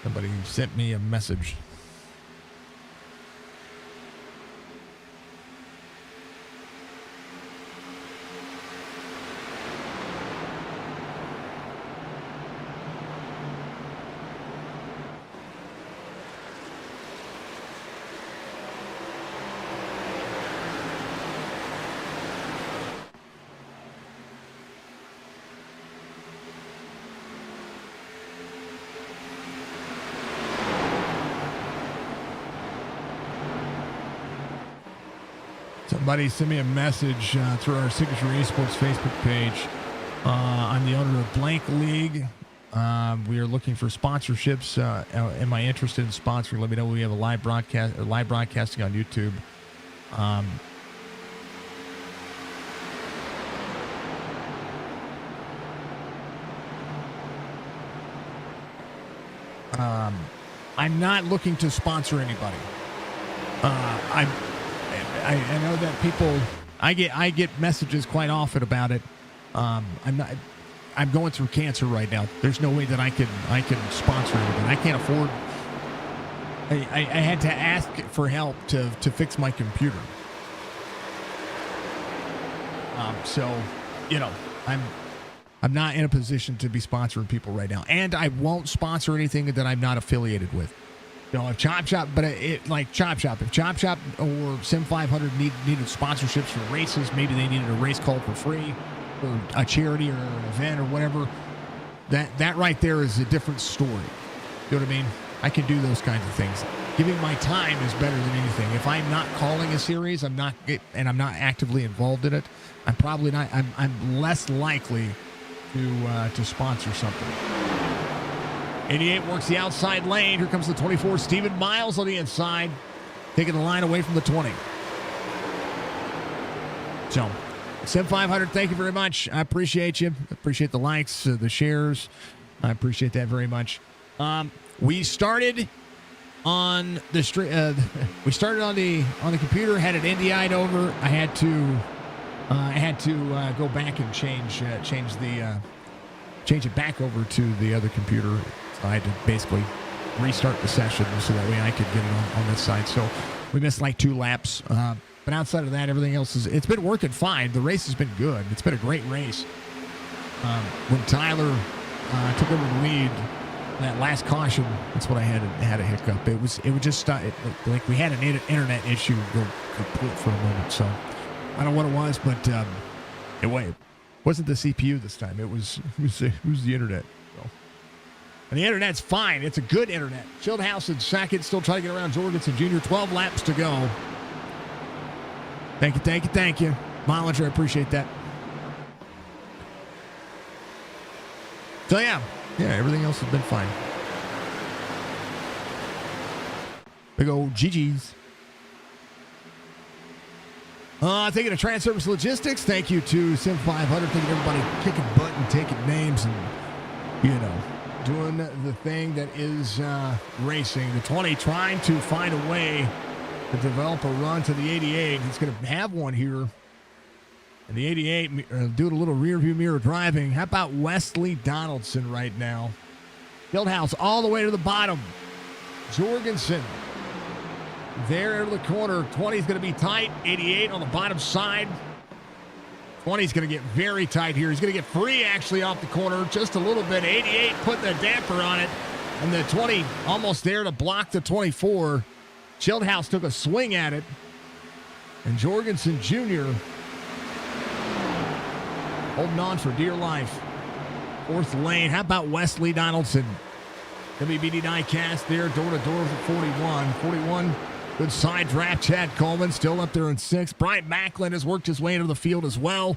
Somebody sent me a message. Somebody sent me a message through our Signature eSports Facebook page. I'm the owner of Blank League. We are looking for sponsorships. Am I interested in sponsoring? Let me know. We have a live broadcasting on YouTube. I'm not looking to sponsor anybody. I know that people, I get messages quite often about it. I'm going through cancer right now. There's no way that I can sponsor anything. I can't afford. I had to ask for help to fix my computer. So, I'm not in a position to be sponsoring people right now, and I won't sponsor anything that I'm not affiliated with. If Chop Shop, if Chop Shop or Sim500 needed sponsorships for races, maybe they needed a race call for free, or a charity or an event or whatever. That right there is a different story. You know what I mean? I can do those kinds of things. Giving my time is better than anything. If I'm not calling a series, I'm not actively involved in it, I'm probably not. I'm less likely to sponsor something. 88 works the outside lane. Here comes the 24, Stephen Miles on the inside, taking the line away from the 20. So, Sim500, thank you very much. I appreciate you. Appreciate the likes, the shares. I appreciate that very much. We started on the street. We started on the computer. Had it NDI'd over. I had to go back and change it back over to the other computer. I had to basically restart the session so that way I could get it on this side. So we missed like 2 laps. But outside of that, everything else it's been working fine. The race has been good. It's been a great race. When Tyler took over the lead, that last caution, that's what I had a hiccup. It would just stop. Like we had an internet issue go complete for a moment. So I don't know what it was, but it wasn't the CPU this time. It was the internet. And the internet's fine. It's a good internet. Schildhouse in second, still trying to get around Jorgensen Jr. 12 laps to go. Thank you. Mileage, I appreciate that. So, yeah, everything else has been fine. Big old GG's. Thinking of Transervice Logistics. Thank you to Sim500. Thank you to everybody kicking butt and taking names and, doing the thing that is racing. The 20 trying to find a way to develop a run to the 88. He's going to have one here. And the 88 doing a little rear view mirror driving. How about Wesley Donaldson right now? Schildhouse all the way to the bottom. Jorgensen there to the corner. 20 is going to be tight. 88 on the bottom side. 20 is going to get very tight here. He's going to get free actually off the corner just a little bit. 88 putting a damper on it. And the 20 almost there to block the 24. Schildhouse took a swing at it. And Jorgensen Jr. holding on for dear life. Fourth lane. How about Wesley Donaldson? WBD diecast there, door-to-door for 41. 41, good side draft. Chad Coleman still up there in 6th. Brian Macklin has worked his way into the field as well.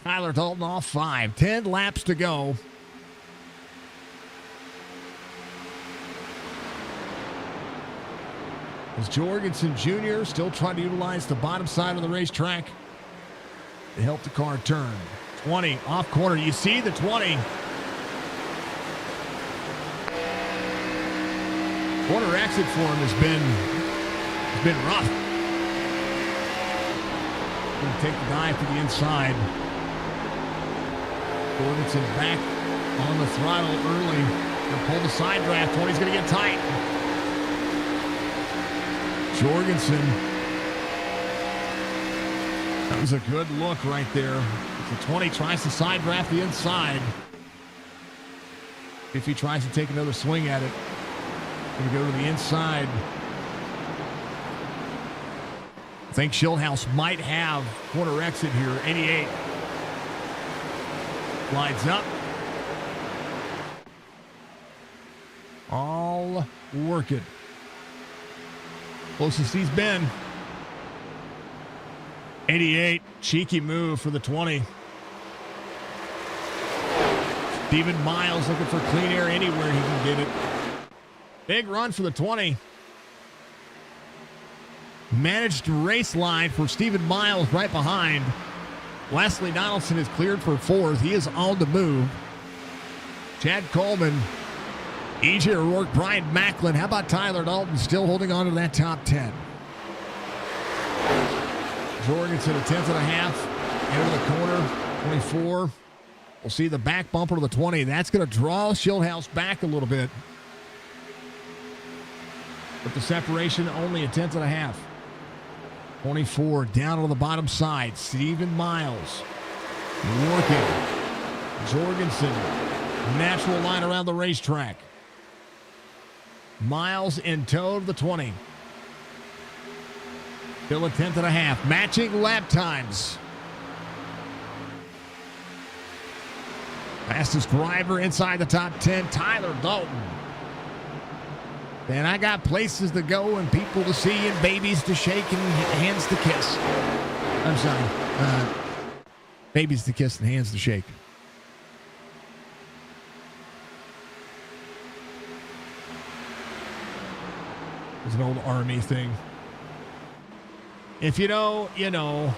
Tyler Dalton off 5. 10 laps to go. As Jorgensen Jr. still trying to utilize the bottom side of the racetrack to help the car turn. 20 off corner. You see the 20. Corner exit for him has been rough. Going to take the dive to the inside. Jorgensen back on the throttle early. Going to pull the side draft. 20's going to get tight. Jorgensen. That was a good look right there. The 20 tries to side draft the inside. If he tries to take another swing at it, going to go to the inside. I think Schildhouse might have corner exit here. 88. Glides up. All working. Closest he's been. 88. Cheeky move for the 20. Stephen Miles looking for clean air anywhere he can get it. Big run for the 20. Managed race line for Stephen Miles right behind. Wesley Donaldson is cleared for 4th. He is on the move. Chad Coleman, EJ O'Rourke, Brian Macklin. How about Tyler Dalton still holding on to that top 10? Jorgensen a 10th and a half. Into the corner. 24. We'll see the back bumper to the 20. That's going to draw Schildhouse back a little bit. But the separation only a 10th and a half. 24 down on the bottom side. Stephen Miles working. Jorgensen, natural line around the racetrack. Miles in tow of the 20. Still a 10th and a half. Matching lap times. Fastest driver inside the top 10, Tyler Dalton. And I got places to go and people to see and babies to shake and hands to kiss. I'm sorry. Babies to kiss and hands to shake. It's an old Army thing. If you know, you know.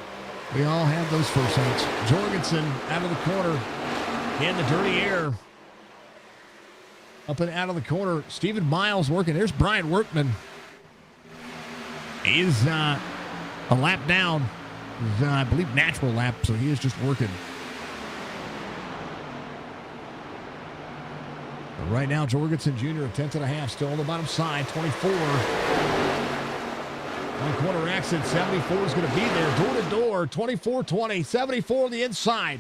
We all have those first nights. Jorgensen out of the corner in the dirty air. Up and out of the corner. Stephen Miles working. There's Brian Workman. He's a lap down. I believe natural lap, so he is just working. But right now, Jorgensen Jr. a 10th and a half. Still on the bottom side. 24. On corner exit. 74 is going to be there. Door to door. 24-20. 74 on the inside.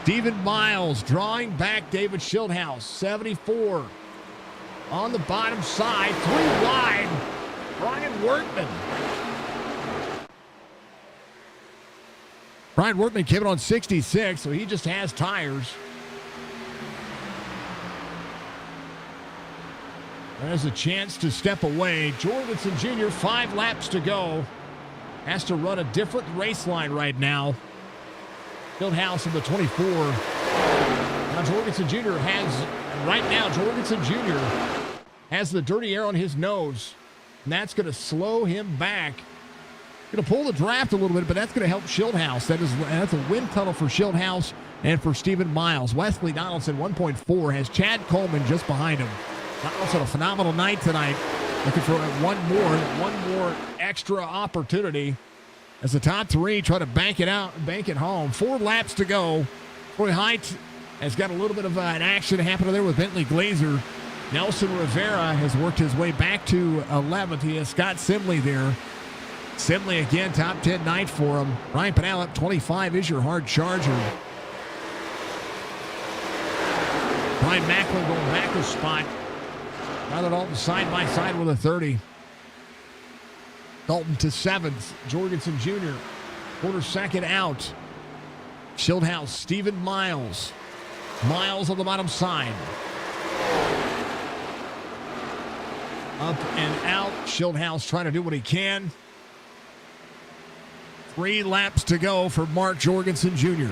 Stephen Miles drawing back David Schildhouse. 74 on the bottom side. 3 wide. Brian Workman. Brian Workman came in on 66, so he just has tires. There's a chance to step away. Jorgensen Jr., 5 laps to go. Has to run a different race line right now. Schildhouse in the 24. Now Jorgensen Jr. Jorgensen Jr. has the dirty air on his nose. And that's going to slow him back. Going to pull the draft a little bit, but that's going to help Schildhouse. That's a wind tunnel for Schildhouse and for Stephen Miles. Wesley Donaldson, 1.4, has Chad Coleman just behind him. Donaldson, a phenomenal night tonight. Looking for one more extra opportunity. As the top 3 try to bank it out and bank it home. 4 laps to go. Troy Height has got a little bit of an action happening there with Bentley Glazer. Nelson Rivera has worked his way back to 11th. He has Scott Simley there. Simley again, top 10 night for him. Ryan Pinal up 25 is your hard charger. Brian Macklin going back a spot. Tyler Dalton side by side with a 30. Dalton to 7th. Jorgensen Jr. Quarter second out. Schildhouse, Stephen Miles. Miles on the bottom side. Up and out. Schildhouse trying to do what he can. 3 laps to go for Mark Jorgensen Jr.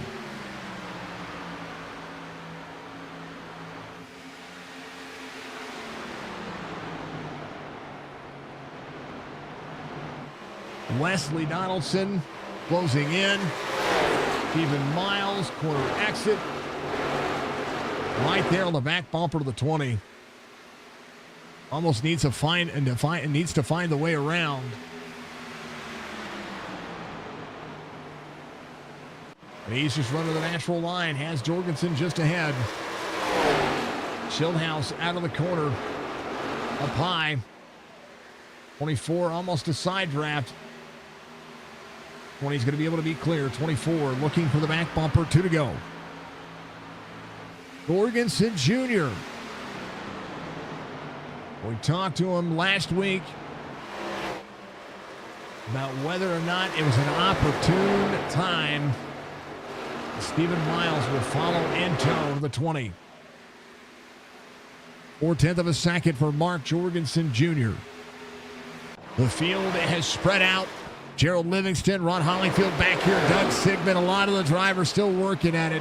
Wesley Donaldson closing in. Stephen Miles, corner exit. Right there on the back bumper of the 20. Almost needs to find the way around. And he's just running the natural line. Has Jorgensen just ahead. Schildhouse out of the corner. Up high. 24, almost a side draft. 20's going to be able to be clear. 24 looking for the back bumper. 2 to go. Jorgensen Jr. We talked to him last week about whether or not it was an opportune time. Stephen Miles will follow in tow to the 20. 4/10 of a second for Mark Jorgensen Jr. The field has spread out. Gerald Livingston, Ron Holleyfield back here, Doug Sigmund. A lot of the drivers still working at it.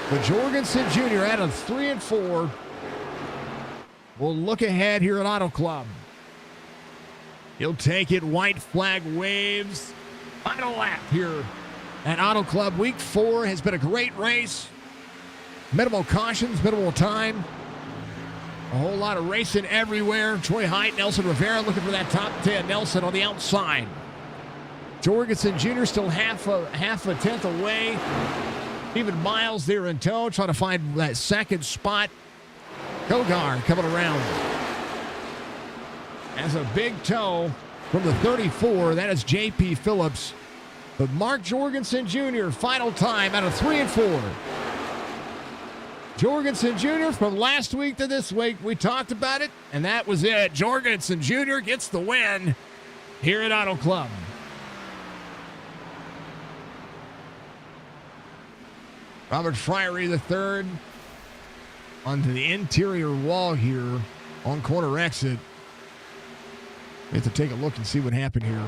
But Jorgensen Jr. out of 3 and 4. We'll look ahead here at Autoclub. He'll take it. White flag waves. Final lap here at Autoclub. Week 4 has been a great race. Minimal cautions, minimal time. A whole lot of racing everywhere. Troy Height, Nelson Rivera looking for that top 10. Nelson on the outside. Jorgensen Jr. still half a tenth away. Even Miles there in tow, trying to find that second spot. Kogar coming around. As a big tow from the 34, that is J.P. Phillips. But Mark Jorgensen Jr., final time out of 3 and 4. Jorgensen Jr. from last week to this week, we talked about it, and that was it. Jorgensen Jr. gets the win here at Autoclub. Robert Fryery III onto the interior wall here on corner exit. We have to take a look and see what happened here.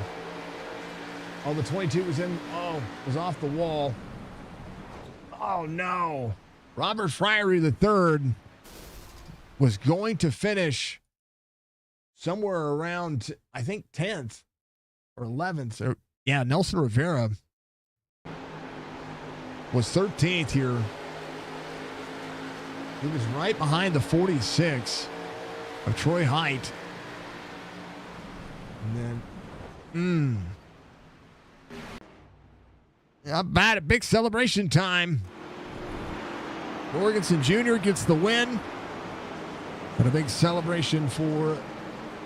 Oh, the 22 was off the wall. Oh, no. Robert Fryery III was going to finish somewhere around, I think, 10th or 11th. Nelson Rivera was 13th here. He was right behind the 46 of Troy Height. And then, not bad. A big celebration time. Jorgensen Jr. gets the win. And a big celebration for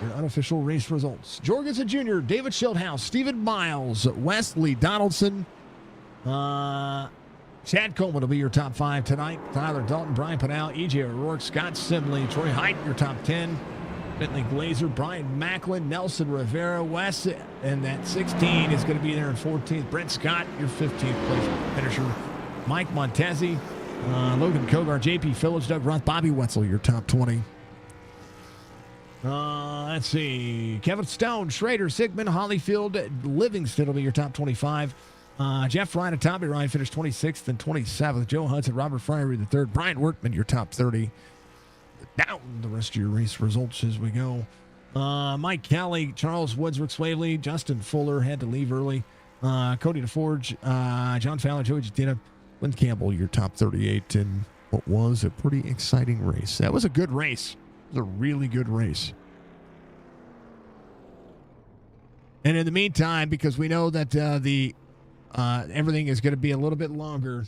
your unofficial race results. Jorgensen Jr., David Schildhouse, Stephen Miles, Wesley Donaldson, Chad Coleman will be your top 5 tonight. Tyler Dalton, Brian Pinal, E.J. O'Rourke, Scott Simley, Troy Height, your top 10. Bentley Glazer, Brian Macklin, Nelson Rivera, Wes, and that 16 is going to be there in 14th. Brent Scott, your 15th place finisher. Mike Montezi, Logan Kogar, J.P. Phillips, Doug Roth, Bobby Wetzel, your top 20. Let's see. Kevin Stone, Schrader, Sigmund, Holleyfield, Livingston will be your top 25. Jeff Ryan and Tommy Ryan finished 26th and 27th. Joe Hudson, Robert Fryery III, Brian Workman, your top 30. Down the rest of your race results as we go. Mike Kelly, Charles Woods, Rick Swavely, Justin Fuller had to leave early. Cody DeForge, John Fowler, Joey Justina, Lynn Campbell, your top 38 in what was a pretty exciting race. That was a good race. It was a really good race. And in the meantime, because we know that everything is going to be a little bit longer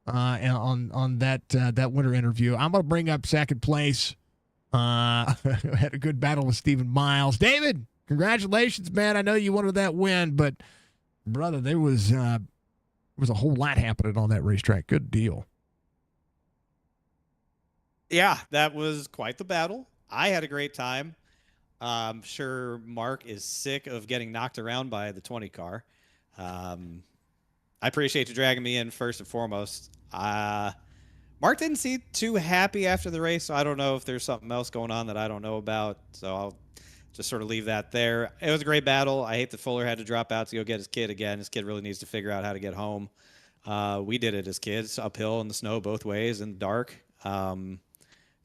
on that winter interview, I'm going to bring up second place. Had a good battle with Stephen Miles. David, congratulations, man. I know you wanted that win, but brother, there was a whole lot happening on that racetrack. Good deal. Yeah, that was quite the battle. I had a great time. I'm sure Mark is sick of getting knocked around by the 20 car. I appreciate you dragging me in first and foremost. Mark didn't seem too happy after the race, so I don't know if there's something else going on that I don't know about. So I'll just sort of leave that there. It was a great battle. I hate that Fuller had to drop out to go get his kid again. His kid really needs to figure out how to get home. We did it as kids, uphill in the snow both ways in the dark.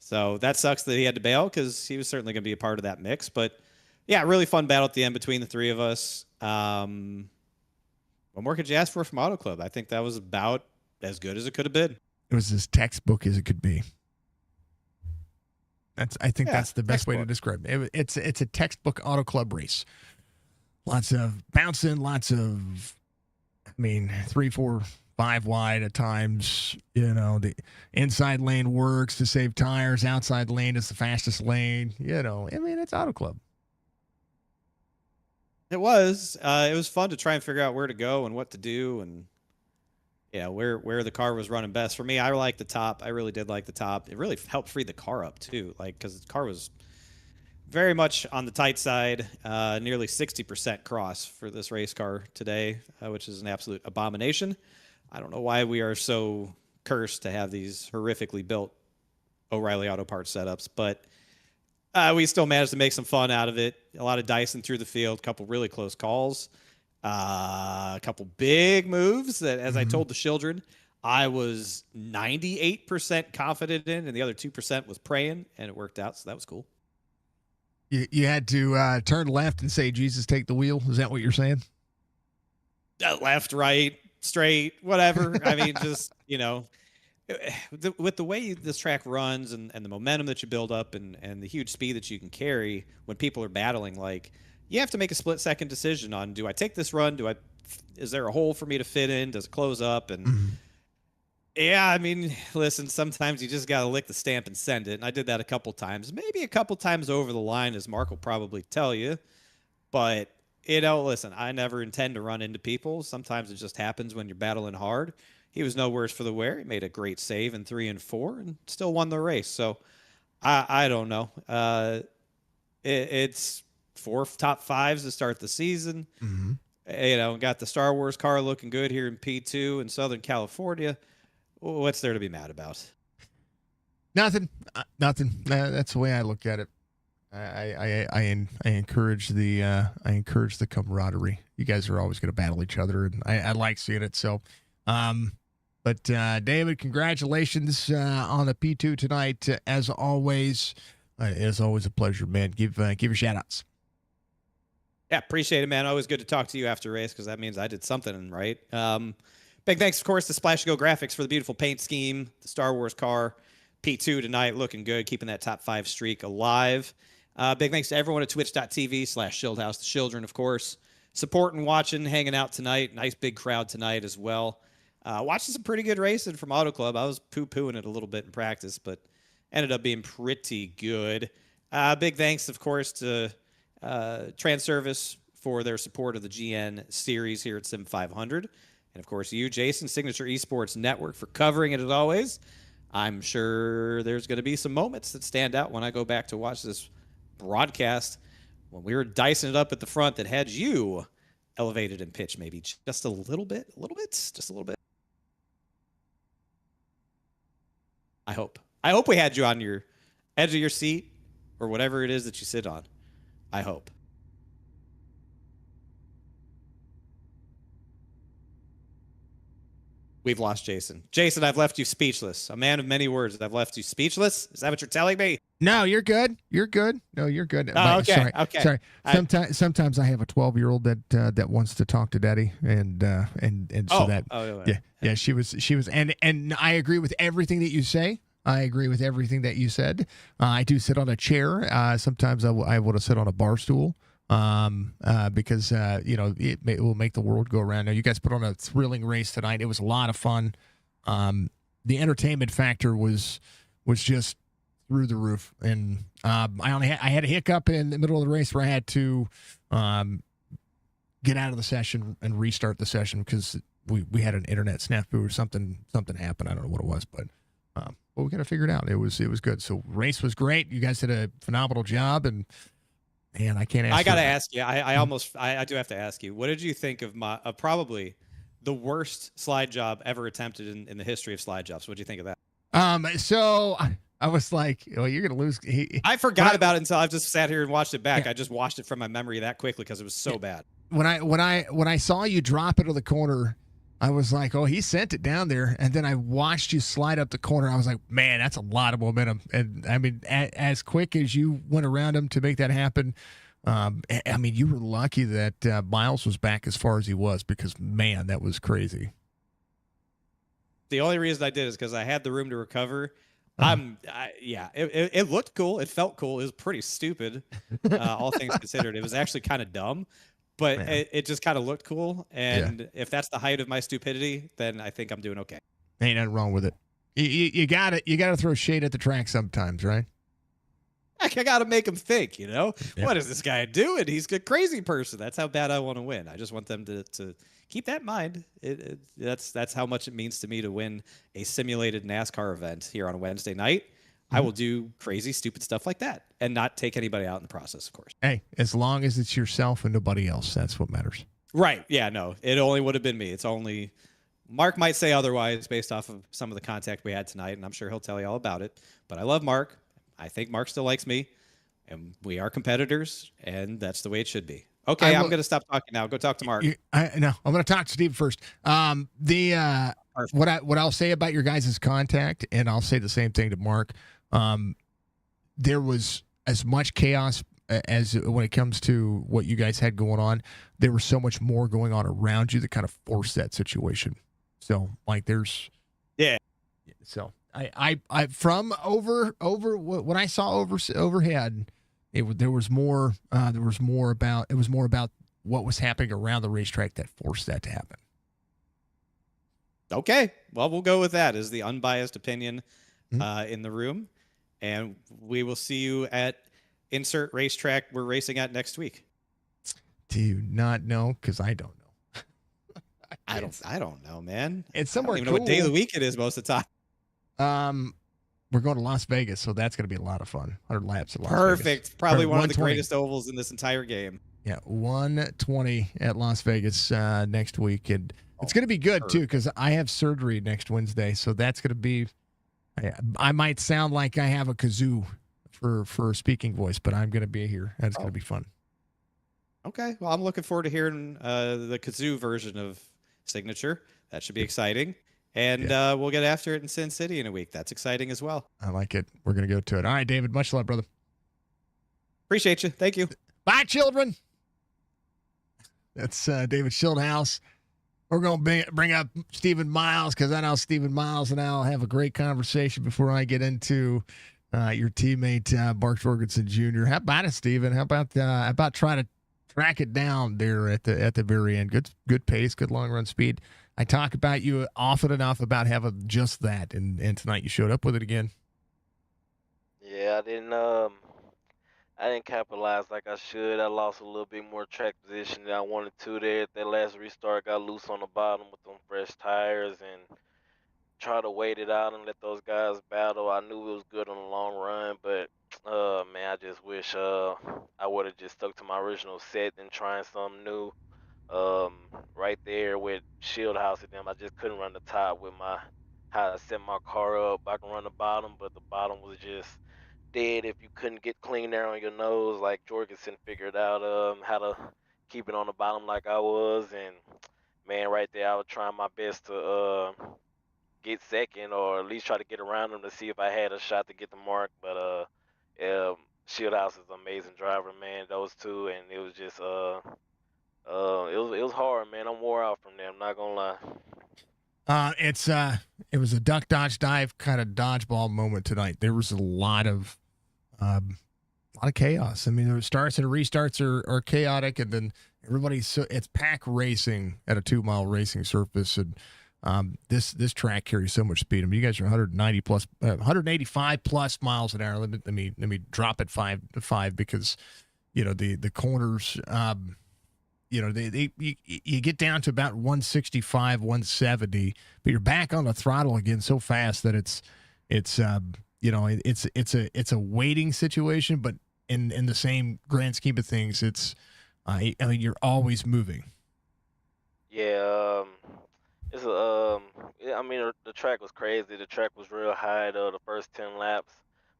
So that sucks that he had to bail because he was certainly going to be a part of that mix. But yeah, really fun battle at the end between the three of us. What more could you ask for from Autoclub? I think that was about as good as it could have been. It was as textbook as it could be. I think that's the best way to describe it. It's a textbook Autoclub race. Lots of bouncing, lots of, 3, 4, 5 wide at times. The inside lane works to save tires. Outside lane is the fastest lane. It's Autoclub. It was. It was fun to try and figure out where to go and what to do and where the car was running best. For me, I like the top. I really did like the top. It really helped free the car up too, because the car was very much on the tight side, nearly 60% cross for this race car today, which is an absolute abomination. I don't know why we are so cursed to have these horrifically built O'Reilly Auto Parts setups, but we still managed to make some fun out of it. A lot of dicing through the field, a couple really close calls. A couple big moves that, as I told the children, I was 98% confident in, and the other 2% was praying, and it worked out, so that was cool. You had to turn left and say, Jesus, take the wheel? Is that what you're saying? Left, right, straight, whatever. Just, with the way this track runs and the momentum that you build up and the huge speed that you can carry when people are battling, you have to make a split-second decision on, do I take this run? Is there a hole for me to fit in? Does it close up? And listen, sometimes you just got to lick the stamp and send it. And I did that a couple times, maybe a couple times over the line, as Mark will probably tell you. But, listen, I never intend to run into people. Sometimes it just happens when you're battling hard. He was no worse for the wear. He made a great save in 3 and 4 and still won the race. So I don't know. It's 4 top 5s to start the season. Got the Star Wars car looking good here in P2 in Southern California. What's there to be mad about? Nothing. That's the way I look at it. I encourage the camaraderie. You guys are always going to battle each other, and I like seeing it. So, but David, congratulations on the P2 tonight. As always, it's always a pleasure, man. Give your shout outs. Yeah, appreciate it, man. Always good to talk to you after race because that means I did something right. Big thanks, of course, to Splash Go Graphics for the beautiful paint scheme, the Star Wars car. P2 tonight looking good, keeping that top 5 streak alive. Big thanks to everyone at twitch.tv/Shieldhouse, the children, of course, supporting, watching, hanging out tonight. Nice big crowd tonight as well. Watching some pretty good racing from Autoclub. I was poo-pooing it a little bit in practice, but ended up being pretty good. Big thanks, of course, to Transervice for their support of the GN Series here at Sim500. And, of course, you, Jason, Signature Esports Network, for covering it as always. I'm sure there's going to be some moments that stand out when I go back to watch this broadcast when we were dicing it up at the front that had you elevated in pitch maybe just a little bit, just a little bit. I hope we had you on your edge of your seat or whatever it is that you sit on. I hope. We've lost Jason. Jason, I've left you speechless. A man of many words. I've left you speechless. Is that what you're telling me? No, you're good. You're good. No, you're good. Oh, okay. Sorry. Sometimes I have a 12-year-old that wants to talk to Daddy, and so yeah. She was, and I agree with everything that you say. I agree with everything that you said. I do sit on a chair. Sometimes I would have sit on a bar stool. Because it will make the world go around. Now, you guys put on a thrilling race tonight. It was a lot of fun. The entertainment factor was just through the roof. And I had a hiccup in the middle of the race where I had to get out of the session and restart the session because we had an internet snafu or something happened. I don't know what it was, but we got to figure it out. It was good. So race was great. You guys did a phenomenal job, and Man, I can't ask. I gotta ask you. I do have to ask you. What did you think of probably the worst slide job ever attempted in the history of slide jobs? What do you think of that? So I was like, well, you're gonna lose. I forgot about it until I just sat here and watched it back. Yeah. I just watched it from my memory that quickly because it was so bad. When I saw you drop it to the corner, I was like, oh, he sent it down there. And then I watched you slide up the corner. I was like, man, that's a lot of momentum. And I mean, as quick as you went around him to make that happen, I mean, you were lucky that Miles was back as far as he was, because, man, that was crazy. The only reason I did is because I had the room to recover. It looked cool. It felt cool. It was pretty stupid, all things considered. It was actually kind of dumb. But it just kind of looked cool, and if that's the height of my stupidity, then I think I'm doing okay. Ain't nothing wrong with it. You got it. You got to throw shade at the track sometimes, right? I got to make them think. What is this guy doing? He's a crazy person. That's how bad I want to win. I just want them to keep that in mind. That's how much it means to me to win a simulated NASCAR event here on a Wednesday night. I will do crazy, stupid stuff like that and not take anybody out in the process, of course. Hey, as long as it's yourself and nobody else, that's what matters. Right. Yeah, no, it only would have been me. It's only Mark might say otherwise based off of some of the contact we had tonight, and I'm sure he'll tell you all about it. But I love Mark. I think Mark still likes me, and we are competitors, and that's the way it should be. Okay, I'm going to stop talking now. Go talk to Mark. No, I'm going to talk to Steve first. What I'll say about your guys' contact, and I'll say the same thing to Mark. There was as much chaos as when it comes to what you guys had going on. There was so much more going on around you that kind of forced that situation. So like there's So I from over when I saw overhead, there was more about what was happening around the racetrack that forced that to happen. Okay, well, we'll go with that as the unbiased opinion in the room. And we will see you at insert racetrack we're racing at next week. Do you not know? Because I don't know. I don't know, man. It's somewhere I don't even know what day of the week it is most of the time. We're going to Las Vegas, so that's going to be a lot of fun. 100 laps at Las Vegas. Perfect. Probably one of the greatest ovals in this entire game. Yeah, 120 at Las Vegas next week. And it's going to be good, too, because I have surgery next Wednesday, so that's going to be... I might sound like I have a kazoo for a speaking voice, but I'm going to be here. That's going to be fun. Okay. Well, I'm looking forward to hearing the kazoo version of Signature. That should be exciting. And we'll get after it in Sin City in a week. That's exciting as well. I like it. We're going to go to it. All right, David. Much love, brother. Appreciate you. Thank you. Bye, children. That's David Schildhouse. We're going to bring up Stephen Miles because I know Stephen Miles and I'll have a great conversation before I get into your teammate, Bart Jorgensen Jr. How about it, Stephen? How about trying to track it down there at the very end? Good pace, good long run speed. I talk about you often enough about having just that, and tonight you showed up with it again. Yeah, I didn't capitalize like I should. I lost a little bit more track position than I wanted to there. That last restart got loose on the bottom with them fresh tires and try to wait it out and let those guys battle. I knew it was good on the long run, but man, I just wish I would have just stuck to my original set and trying something new. Right there with Shieldhouse and them, I just couldn't run the top with how I set my car up. I can run the bottom, but the bottom was just dead if you couldn't get clean there on your nose. Like Jorgensen figured out how to keep it on the bottom like I was, and man, right there I was trying my best to get second or at least try to get around him to see if I had a shot to get the mark. But Shieldhouse is an amazing driver, man. Those two, and it was just it was hard, man. I'm wore out from them, not gonna lie. It was a duck dodge dive kind of dodgeball moment tonight. There was a lot of chaos. I mean, the starts and restarts are chaotic, and then it's pack racing at a 2-mile racing surface, and this track carries so much speed. I mean, you guys are 185 plus miles an hour. Let me drop it 5 because the corners. You get down to about 165, 170, but you're back on the throttle again so fast that it's a waiting situation, but in the same grand scheme of things, it's I mean, you're always moving. Yeah, it's yeah, I mean, the track was crazy. The track was real high though. The first 10 laps,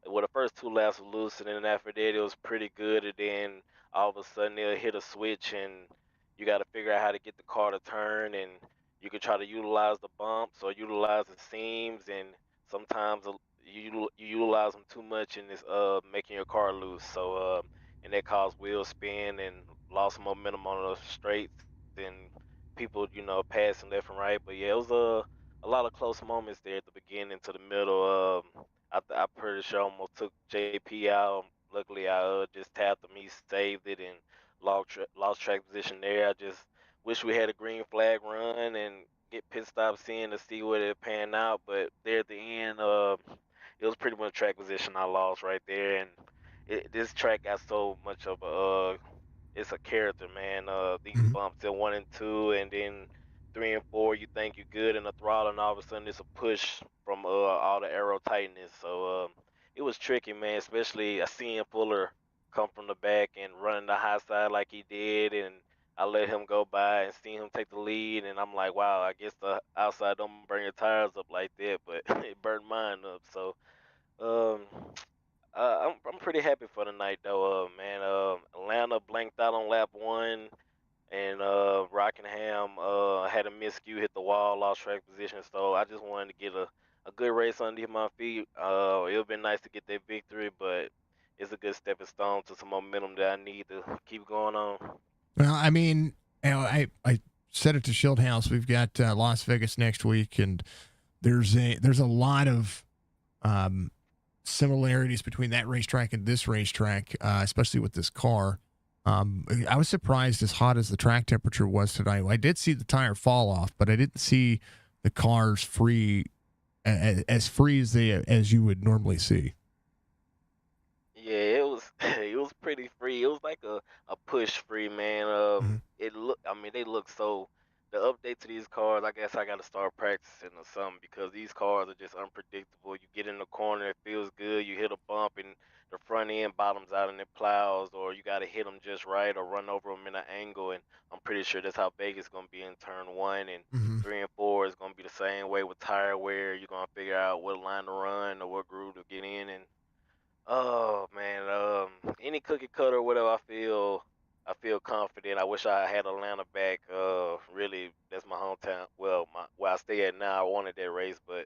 well, the first 2 laps was loose, and then after that it was pretty good. And then all of a sudden they'll hit a switch, and you got to figure out how to get the car to turn, and you can try to utilize the bumps or utilize the seams, and sometimes you utilize them too much, and it's making your car loose. So and that caused wheel spin and lost momentum on the straights, and people, passing left and right. But yeah, it was a lot of close moments there at the beginning to the middle. I pretty sure almost took JP out. Luckily, I just tapped him. He saved it and lost track position there. I just wish we had a green flag run and get pit stops in to see what it pan out. But there at the end, it was pretty much track position I lost right there. And this track got so much of a it's a character, man. These Mhm. bumps in 1 and 2, and then 3 and 4, you think you're good in the throttle, and all of a sudden it's a push from all the aero tightness. So it was tricky, man. Especially I seen Fuller come from the back and running the high side like he did, and I let him go by and see him take the lead, and I'm like, wow, I guess the outside don't burn your tires up like that, but it burned mine up. So um, I'm pretty happy for the night though, man. Atlanta blanked out on lap 1, and Rockingham had a miscue, hit the wall, lost track position. So I just wanted to get a good race underneath my feet. It would been nice to get that victory, but it's a good stepping stone to some momentum that I need to keep going on. Well, I mean, I said it to Schildhouse. We've got Las Vegas next week, and there's a lot of similarities between that racetrack and this racetrack, especially with this car. I was surprised as hot as the track temperature was tonight. I did see the tire fall off, but I didn't see the cars as free as you would normally see. Yeah, it was it was pretty free. It was like a push free, man. Mhm. I mean, they look so. The update to these cars, I guess I got to start practicing or something, because these cars are just unpredictable. You get in the corner, it feels good. You hit a bump and the front end bottoms out and it plows, or you got to hit them just right or run over them in an angle. And I'm pretty sure that's how Vegas going to be in turn 1, and Mhm. 3 and 4 is going to be the same way with tire wear. You're going to figure out what line to run or what groove to get in, and oh man, any cookie cutter or whatever, I feel confident. I wish I had Atlanta back. Really, that's my hometown. Well, my where I stay at now. I wanted that race, but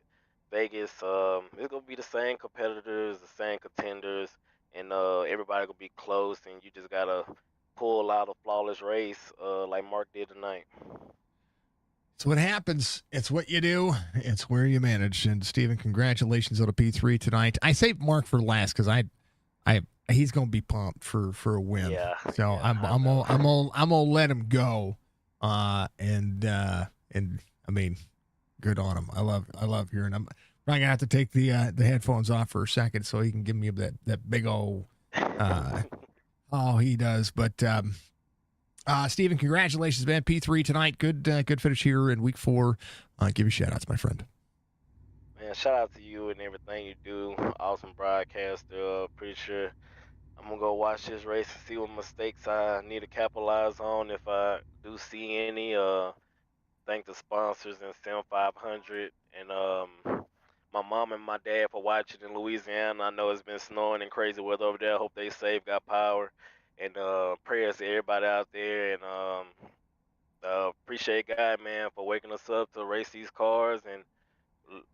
Vegas, it's gonna be the same competitors, the same contenders, and everybody gonna be close, and you just gotta pull out a flawless race, like Mark did tonight. It's what happens. It's what you do. It's where you manage. And Steven, congratulations on a P3 tonight. I saved Mark for last because he's gonna be pumped for a win. Yeah, So yeah, I I'm know. gonna let him go. And I mean, good on him. I love hearing him. I'm gonna have to take the headphones off for a second so he can give me that big old oh he does. But Steven, congratulations, man. P3 tonight. Good finish here in week 4. Give you shout outs, my friend. Man, shout out to you and everything you do. Awesome broadcaster. Pretty sure I'm gonna go watch this race and see what mistakes I need to capitalize on if I do see any. Thank the sponsors and Sim500, and my mom and my dad for watching in Louisiana. I know it's been snowing and crazy weather over there. Hope they safe, got power, and prayers to everybody out there. And appreciate God, man, for waking us up to race these cars and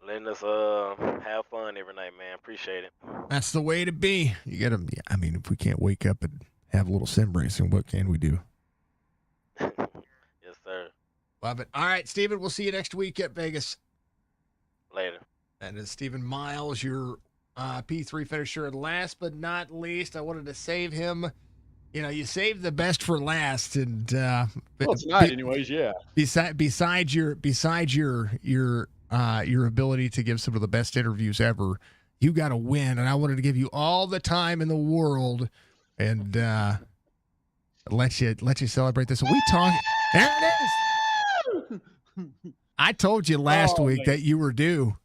letting us have fun every night, man. Appreciate it. That's the way to be. You gotta. I mean, if we can't wake up and have a little sim racing, what can we do? Yes, sir. Love it. All right, Steven, we'll see you next week at Vegas. Later. That is Steven Miles, your P3 finisher. And last but not least, I wanted to save him. You know, you saved the best for last, and Well, tonight, anyways, yeah. besides your ability to give some of the best interviews ever, you got to win, and I wanted to give you all the time in the world, and let you celebrate this. We talk. There it is. I told you last week that you were due.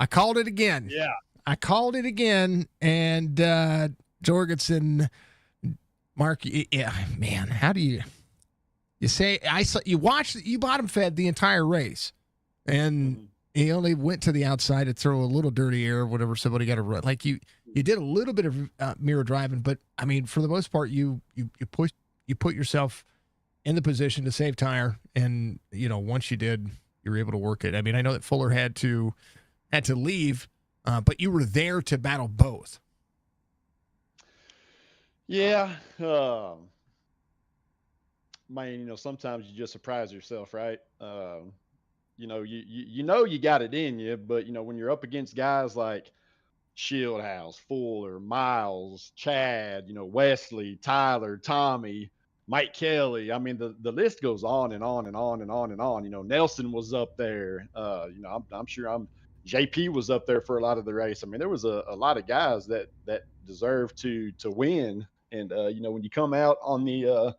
I called it again. Yeah. I called it again, and Jorgensen, Mark. Yeah, man, how do you say you bottom fed the entire race, and he only went to the outside to throw a little dirty air, whatever. Somebody got to run. Like you did a little bit of mirror driving, but I mean, for the most part, you put yourself in the position to save tire, and once you did, you were able to work it. I mean, I know that Fuller had to leave, but you were there to battle both. Yeah. Man, sometimes you just surprise yourself, right? You got it in you, but when you're up against guys like Shieldhouse, Fuller, Miles, Chad, Wesley, Tyler, Tommy, Mike Kelly. I mean, the list goes on and on and on and on and on. Nelson was up there. I'm sure JP was up there for a lot of the race. I mean, there was a lot of guys that deserved to win. And when you come out on the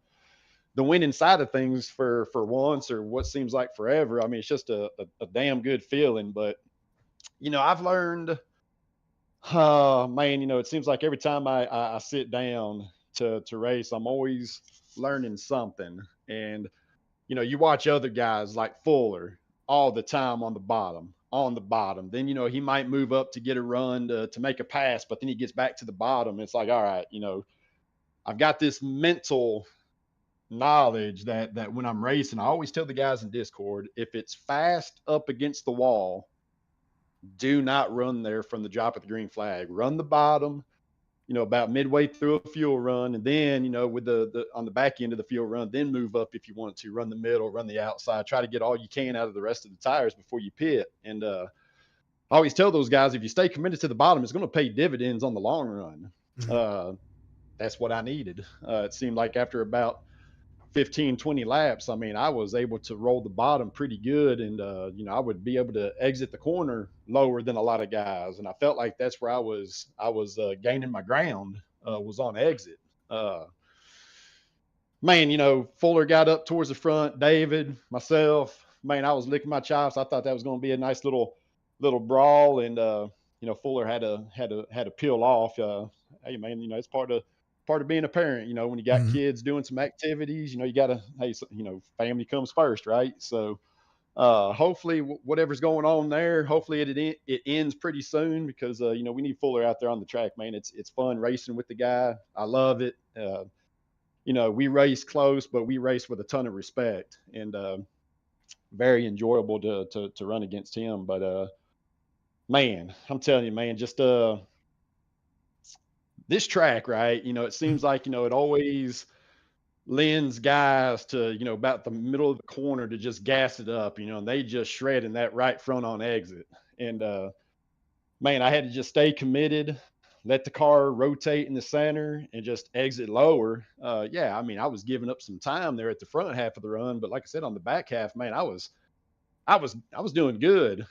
winning side of things for once, or what seems like forever, I mean, it's just a damn good feeling. But I've learned, man, it seems like every time I sit down to race, I'm always learning something. And you watch other guys like Fuller all the time on the bottom. Then he might move up to get a run to make a pass, but then he gets back to the bottom. It's like, all right, I've got this mental knowledge that when I'm racing, I always tell the guys in Discord, if it's fast up against the wall, do not run there from the drop of the green flag. Run the bottom, about midway through a fuel run, and then with the on the back end of the fuel run, then move up if you want to. Run the middle, run the outside, try to get all you can out of the rest of the tires before you pit. And I always tell those guys, if you stay committed to the bottom, it's going to pay dividends on the long run. That's what I needed. It seemed like after about 15, 20 laps, I mean, I was able to roll the bottom pretty good. And, I would be able to exit the corner lower than a lot of guys. And I felt like that's where I was gaining my ground, was on exit. Man, Fuller got up towards the front, David, myself, man, I was licking my chops. I thought that was going to be a nice little brawl. And, Fuller had to peel off. Hey man, it's part of being a parent. When you got kids doing some activities, you gotta, hey, family comes first, right? So hopefully whatever's going on there, hopefully it ends pretty soon, because we need Fuller out there on the track, man. It's fun racing with the guy. I love it. We race close, but we race with a ton of respect, and very enjoyable to run against him. But man, I'm telling you, man, just this track, right? It seems like, it always lends guys to, about the middle of the corner to just gas it up, and they just shredding that right front on exit. And man, I had to just stay committed, let the car rotate in the center and just exit lower. Yeah, I mean, I was giving up some time there at the front half of the run, but like I said, on the back half, man, I was doing good.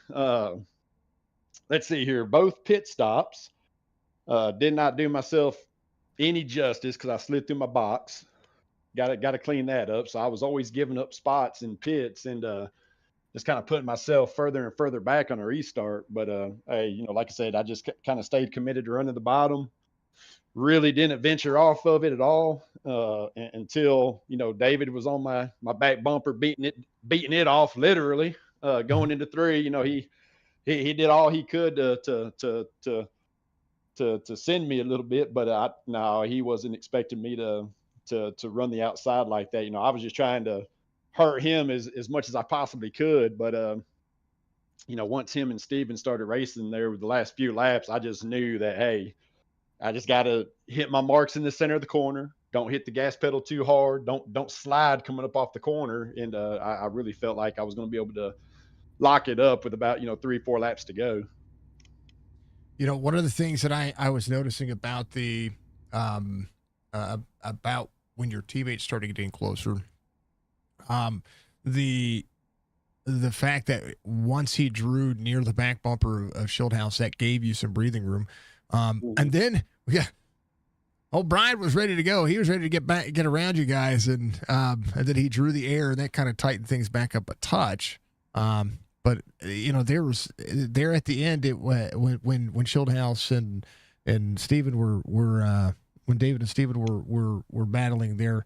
Let's see here. Both pit stops. Did not do myself any justice because I slid through my box. Got to clean that up. So I was always giving up spots in pits, and just kind of putting myself further and further back on a restart. But hey, like I said, I just kind of stayed committed to running the bottom. Really didn't venture off of it at all until David was on my back bumper, beating it off literally, going into 3. He did all he could to send me a little bit, but no, he wasn't expecting me to run the outside like that. I was just trying to hurt him as much as I possibly could. But once him and Steven started racing there with the last few laps, I just knew that, hey, I just got to hit my marks in the center of the corner. Don't hit the gas pedal too hard. Don't slide coming up off the corner. And I really felt like I was going to be able to lock it up with about 3-4 laps to go. One of the things that I was noticing about the about when your teammates started getting closer, the fact that once he drew near the back bumper of Shieldhouse, that gave you some breathing room. And then old Brian was ready to go. He was ready to get around you guys, and then he drew the air, and that kind of tightened things back up a touch. But there at the end, when Shieldhouse and and Steven were when David and Steven were battling there,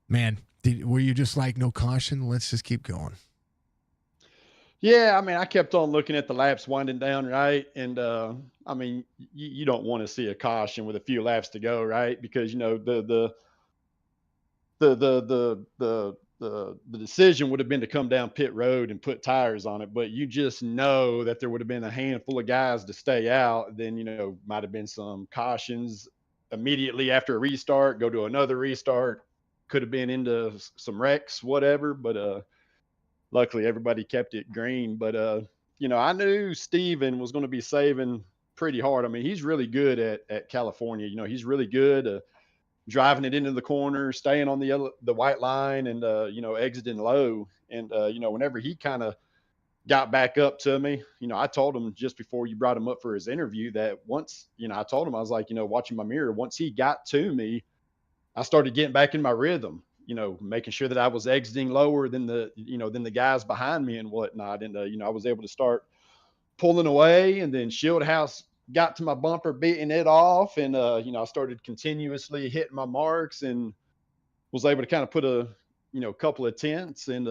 man, were you just like, no caution, let's just keep going? Yeah, I mean, I kept on looking at the laps winding down, right? And I mean, you don't want to see a caution with a few laps to go, right? Because the decision would have been to come down pit road and put tires on it, but you just know that there would have been a handful of guys to stay out. Then might have been some cautions immediately after a restart, go to another restart. Could have been into some wrecks, whatever. But luckily everybody kept it green. But I knew Steven was going to be saving pretty hard. I mean, he's really good at California. He's really good. Driving it into the corner, staying on the white line, and exiting low. And whenever he kind of got back up to me, I told him just before you brought him up for his interview that once, I told him, I was like, watching my mirror, once he got to me, I started getting back in my rhythm. Making sure that I was exiting lower than the guys behind me and whatnot. And I was able to start pulling away, and then Shieldhouse got to my bumper, beating it off, and I started continuously hitting my marks and was able to kind of put a couple of tenths. And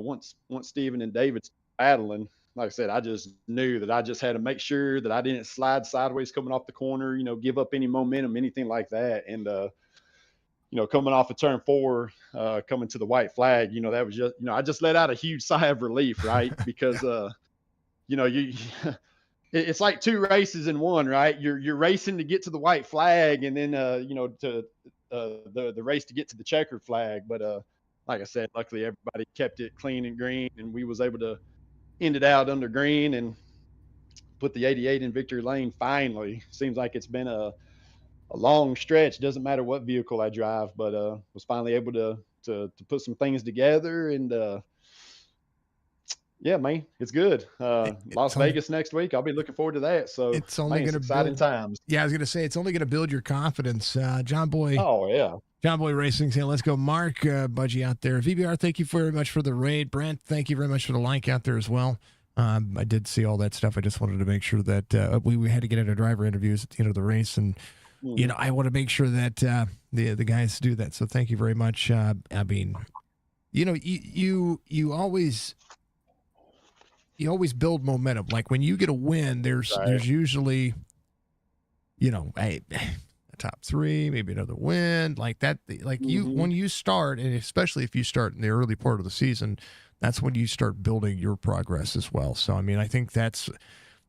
once Steven and David battling, like I said, I just knew that I just had to make sure that I didn't slide sideways coming off the corner, give up any momentum, anything like that. And coming off of turn 4, coming to the white flag, that was just, I just let out a huge sigh of relief, right? Because you it's like 2 races in one, right? You're racing to get to the white flag, and then to the race to get to the checkered flag. But like I said, luckily everybody kept it clean and green, and we was able to end it out under green and put the 88 in victory lane. Finally, seems like it's been a long stretch. Doesn't matter what vehicle I drive, but was finally able to put some things together. And yeah, man, it's good. Las Vegas next week. I'll be looking forward to that. So It's only going to exciting times. Yeah, I was going to say, it's only going to build your confidence. John Boy. Oh yeah. John Boy Racing saying, let's go. Mark Budgie out there. VBR, thank you very much for the raid. Brent, thank you very much for the like out there as well. I did see all that stuff. I just wanted to make sure that we had to get into driver interviews at the end of the race, and I want to make sure that the guys do that. So thank you very much. I mean, you always build momentum. Like when you get a win, there's usually, a top 3, maybe another win like that. Like when you start, and especially if you start in the early part of the season, that's when you start building your progress as well. So I mean, I think that's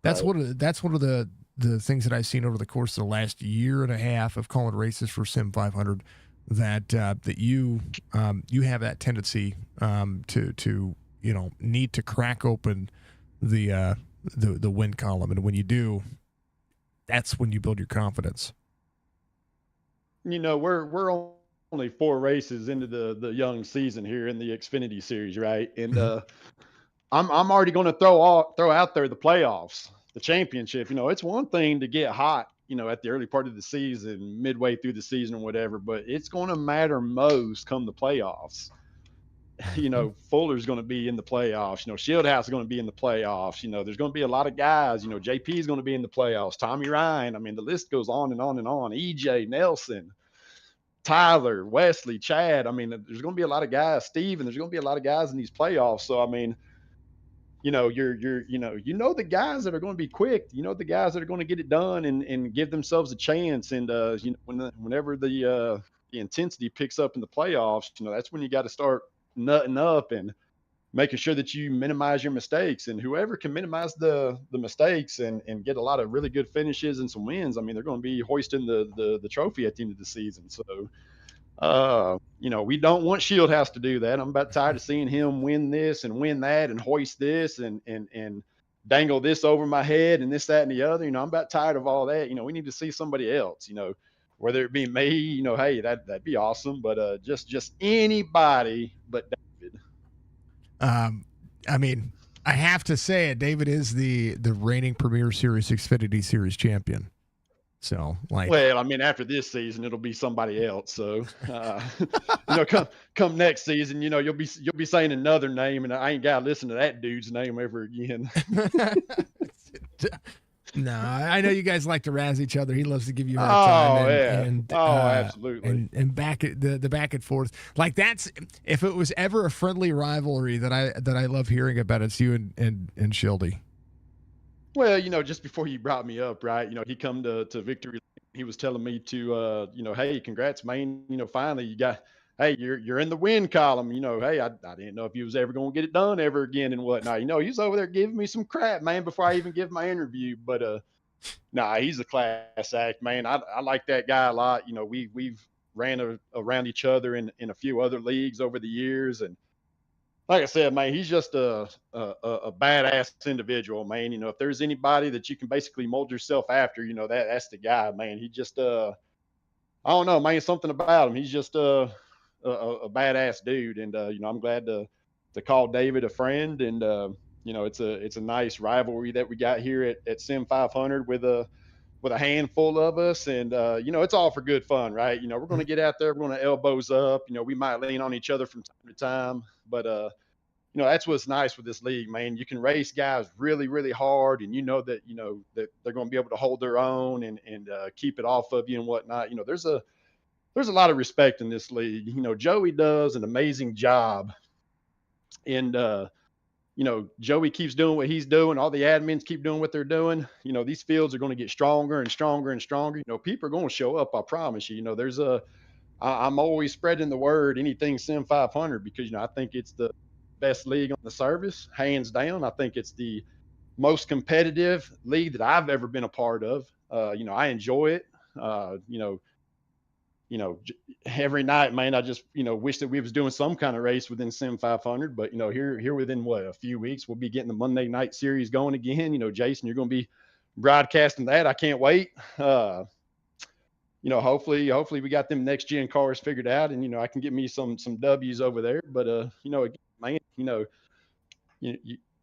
one of the things that I've seen over the course of the last year and a half of calling races for Sim500, that you have that tendency to need to crack open the win column, and when you do, that's when you build your confidence. We're only 4 races into the young season here in the Xfinity Series, right? And I'm already going to throw out there the playoffs, the championship. It's one thing to get hot, at the early part of the season, midway through the season or whatever, but it's going to matter most come the playoffs. Fuller's going to be in the playoffs. Shieldhouse is going to be in the playoffs. There's going to be a lot of guys. JP is going to be in the playoffs. Tommy Ryan. I mean, the list goes on and on and on. EJ, Nelson, Tyler, Wesley, Chad. I mean, there's going to be a lot of guys. Steve, and there's going to be a lot of guys in these playoffs. So I mean, the guys that are going to be quick. The guys that are going to get it done and give themselves a chance. And whenever the intensity picks up in the playoffs, that's when you got to start nutting up and making sure that you minimize your mistakes. And whoever can minimize the mistakes and get a lot of really good finishes and some wins, I mean, they're going to be hoisting the trophy at the end of the season. So we don't want Shieldhouse to do that. I'm about tired of seeing him win this and win that and hoist this and dangle this over my head and this, that, and the other. I'm about tired of all that. We need to see somebody else, whether it be me, hey, that'd be awesome. But just anybody but David. I mean, I have to say it. David is the reigning Premier Series Xfinity Series champion. So, well, I mean, after this season, it'll be somebody else. So, come next season, you'll be saying another name, and I ain't got to listen to that dude's name ever again. No, I know you guys like to razz each other. He loves to give you a hard time, Oh yeah. and Oh, absolutely. and back at the back and forth. Like that's if it was ever a friendly rivalry that I love hearing about, it's you and Shildy. Well, just before you brought me up, right? He come to Victory. He was telling me to, hey, congrats, man. Finally you got, hey, you're in the win column. Hey, I didn't know if you was ever gonna get it done ever again and whatnot. He's over there giving me some crap, man, before I even give my interview. But nah, he's a class act, man. I like that guy a lot. We've ran around each other in a few other leagues over the years, and like I said, man, he's just a badass individual, man. If there's anybody that you can basically mold yourself after, that's the guy, man. He just I don't know, man, something about him. He's just a badass dude, and I'm glad to call David a friend, and it's a nice rivalry that we got here at Sim500 with a handful of us, and it's all for good fun, right? We're going to get out there, we're going to elbows up. We might lean on each other from time to time, but that's what's nice with this league, man. You can race guys really, really hard, and that they're going to be able to hold their own and keep it off of you and whatnot. There's a lot of respect in this league. Joey does an amazing job, and Joey keeps doing what he's doing. All the admins keep doing what they're doing. These fields are going to get stronger and stronger and stronger. People are going to show up. I promise you. I'm always spreading the word, anything Sim 500, because I think it's the best league on the service, hands down. I think it's the most competitive league that I've ever been a part of. I enjoy it. Every night, man, I just wish that we was doing some kind of race within Sim 500. But here within what, a few weeks, we'll be getting the Monday night series going again. Jason, you're going to be broadcasting that. I can't wait. Hopefully we got them next gen cars figured out, and I can get me some W's over there. But man,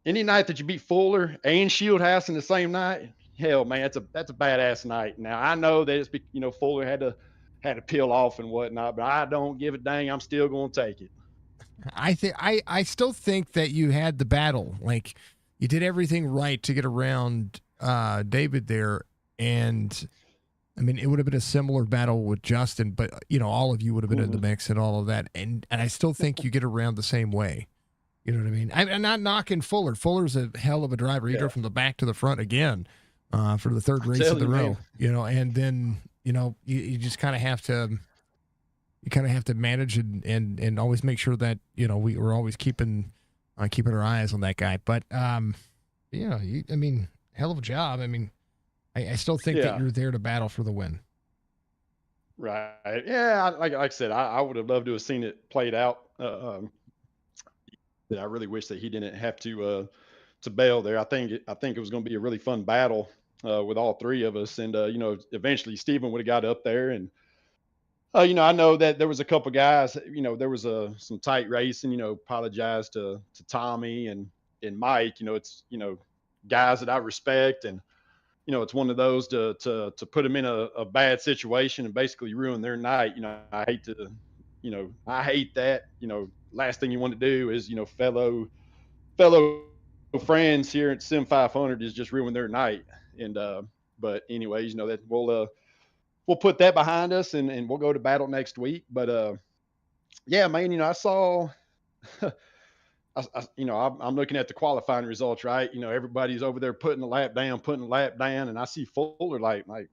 any night that you beat Fuller and Shieldhouse in the same night, hell, man, that's a badass night. Now I know that it's Fuller had to peel off and whatnot, but I don't give a dang. I'm still going to take it. I still think that you had the battle. Like you did everything right to get around David there, and I mean, it would have been a similar battle with Justin, but all of you would have been in the mix and all of that, and I still think you get around the same way. You know what I mean? I'm not knocking Fuller. Fuller's a hell of a driver. He drove from the back to the front again for the third race of the row. And then you just kind of have to. You kind of have to manage and always make sure that we're always keeping our eyes on that guy. But I mean, hell of a job. I mean, I still think that you're there to battle for the win. Right. Yeah. Like I said, I would have loved to have seen it played out. That I really wish that he didn't have to bail there. I think it was going to be a really fun battle with all three of us, and eventually Steven would have got up there, and I know that there was a couple guys. There was some tight racing. Apologize to Tommy and Mike. It's guys that I respect, and it's one of those to put them in a bad situation and basically ruin their night. I hate to, I hate that. Last thing you want to do is fellow friends here at Sim 500 is just ruin their night. And but anyways, that we'll put that behind us, and we'll go to battle next week. But yeah, man, I saw. I'm looking at the qualifying results, right? Everybody's over there putting the lap down, and I see Fuller like, man,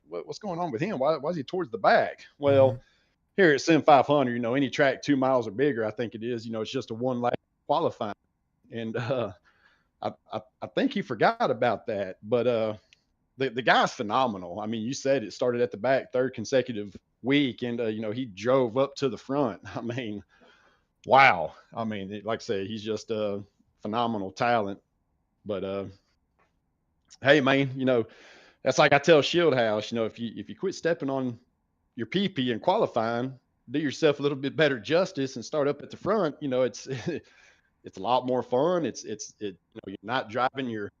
what's going on with him? Why is he towards the back? Well, here at Sim 500, any track 2 miles or bigger, I think it is. It's just a one lap qualifying, and I think he forgot about that. But the guy's phenomenal. I mean, you said it started at the back, third consecutive week, and he drove up to the front. I mean, wow. I mean, like I say, he's just a phenomenal talent. But hey, man, that's like I tell Shieldhouse. If you quit stepping on your PP in qualifying, do yourself a little bit better justice and start up at the front. It's it's a lot more fun. You're not driving your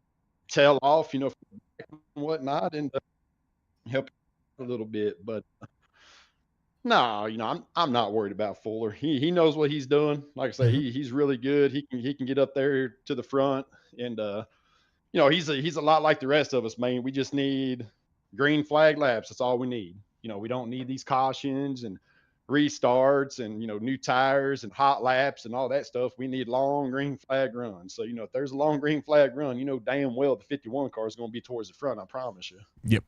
tail off, and whatnot, and help a little bit. But no, I'm not worried about Fuller. He knows what he's doing. Like I say, he's really good. He can get up there to the front, and he's a lot like the rest of us, man. We just need green flag laps. That's all we need. We don't need these cautions and restarts and new tires and hot laps and all that stuff. We need long green flag runs. So if there's a long green flag run, damn well the 51 car is going to be towards the front. I promise you. Yep.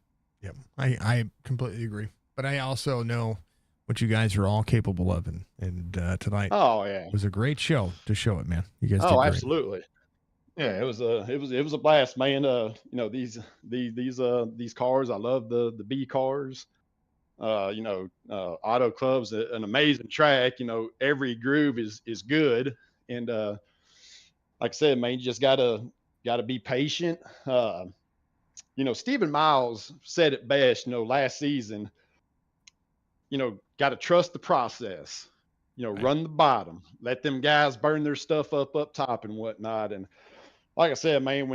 I completely agree. But I also know what you guys are all capable of, and tonight Oh yeah. was a great show to show it, man. You guys did Oh, great. absolutely. Yeah, it was a blast, man. These cars, I love the B cars. Autoclub's an amazing track. Every groove is good, and like I said, man, you just gotta be patient. Stephen Miles said it best. Last season, got to trust the process. Right. Run the bottom, let them guys burn their stuff up top and whatnot. And like I said, man,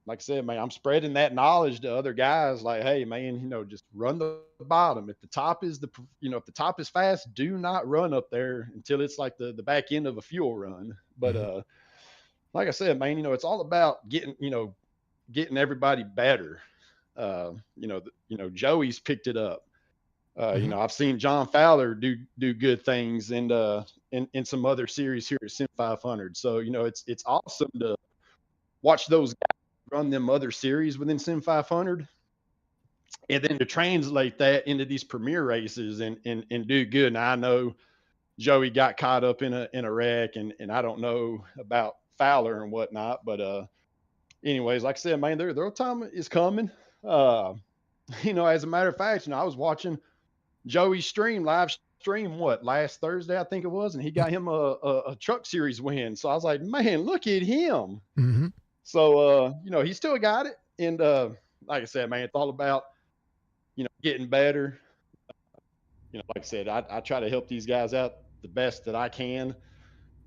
like I said, man, I'm spreading that knowledge to other guys. Like, hey, man, just run the bottom. If the top is if the top is fast, do not run up there until it's like the back end of a fuel run. But like I said, man, it's all about getting everybody better. Joey's picked it up. I've seen John Fowler do good things in some other series here at Sim500. So it's awesome to watch those guys run them other series within Sim500, and then to translate that into these premier races and do good. Now I know Joey got caught up in a wreck, and I don't know about Fowler and whatnot, but anyways, like I said, man, their time is coming. As a matter of fact, I was watching Joey's live stream, last Thursday, I think it was, and he got him a truck series win. So I was like, man, look at him. Mm-hmm. So he still got it. And like I said, man, it's all about, getting better. Like I said, I try to help these guys out the best that I can.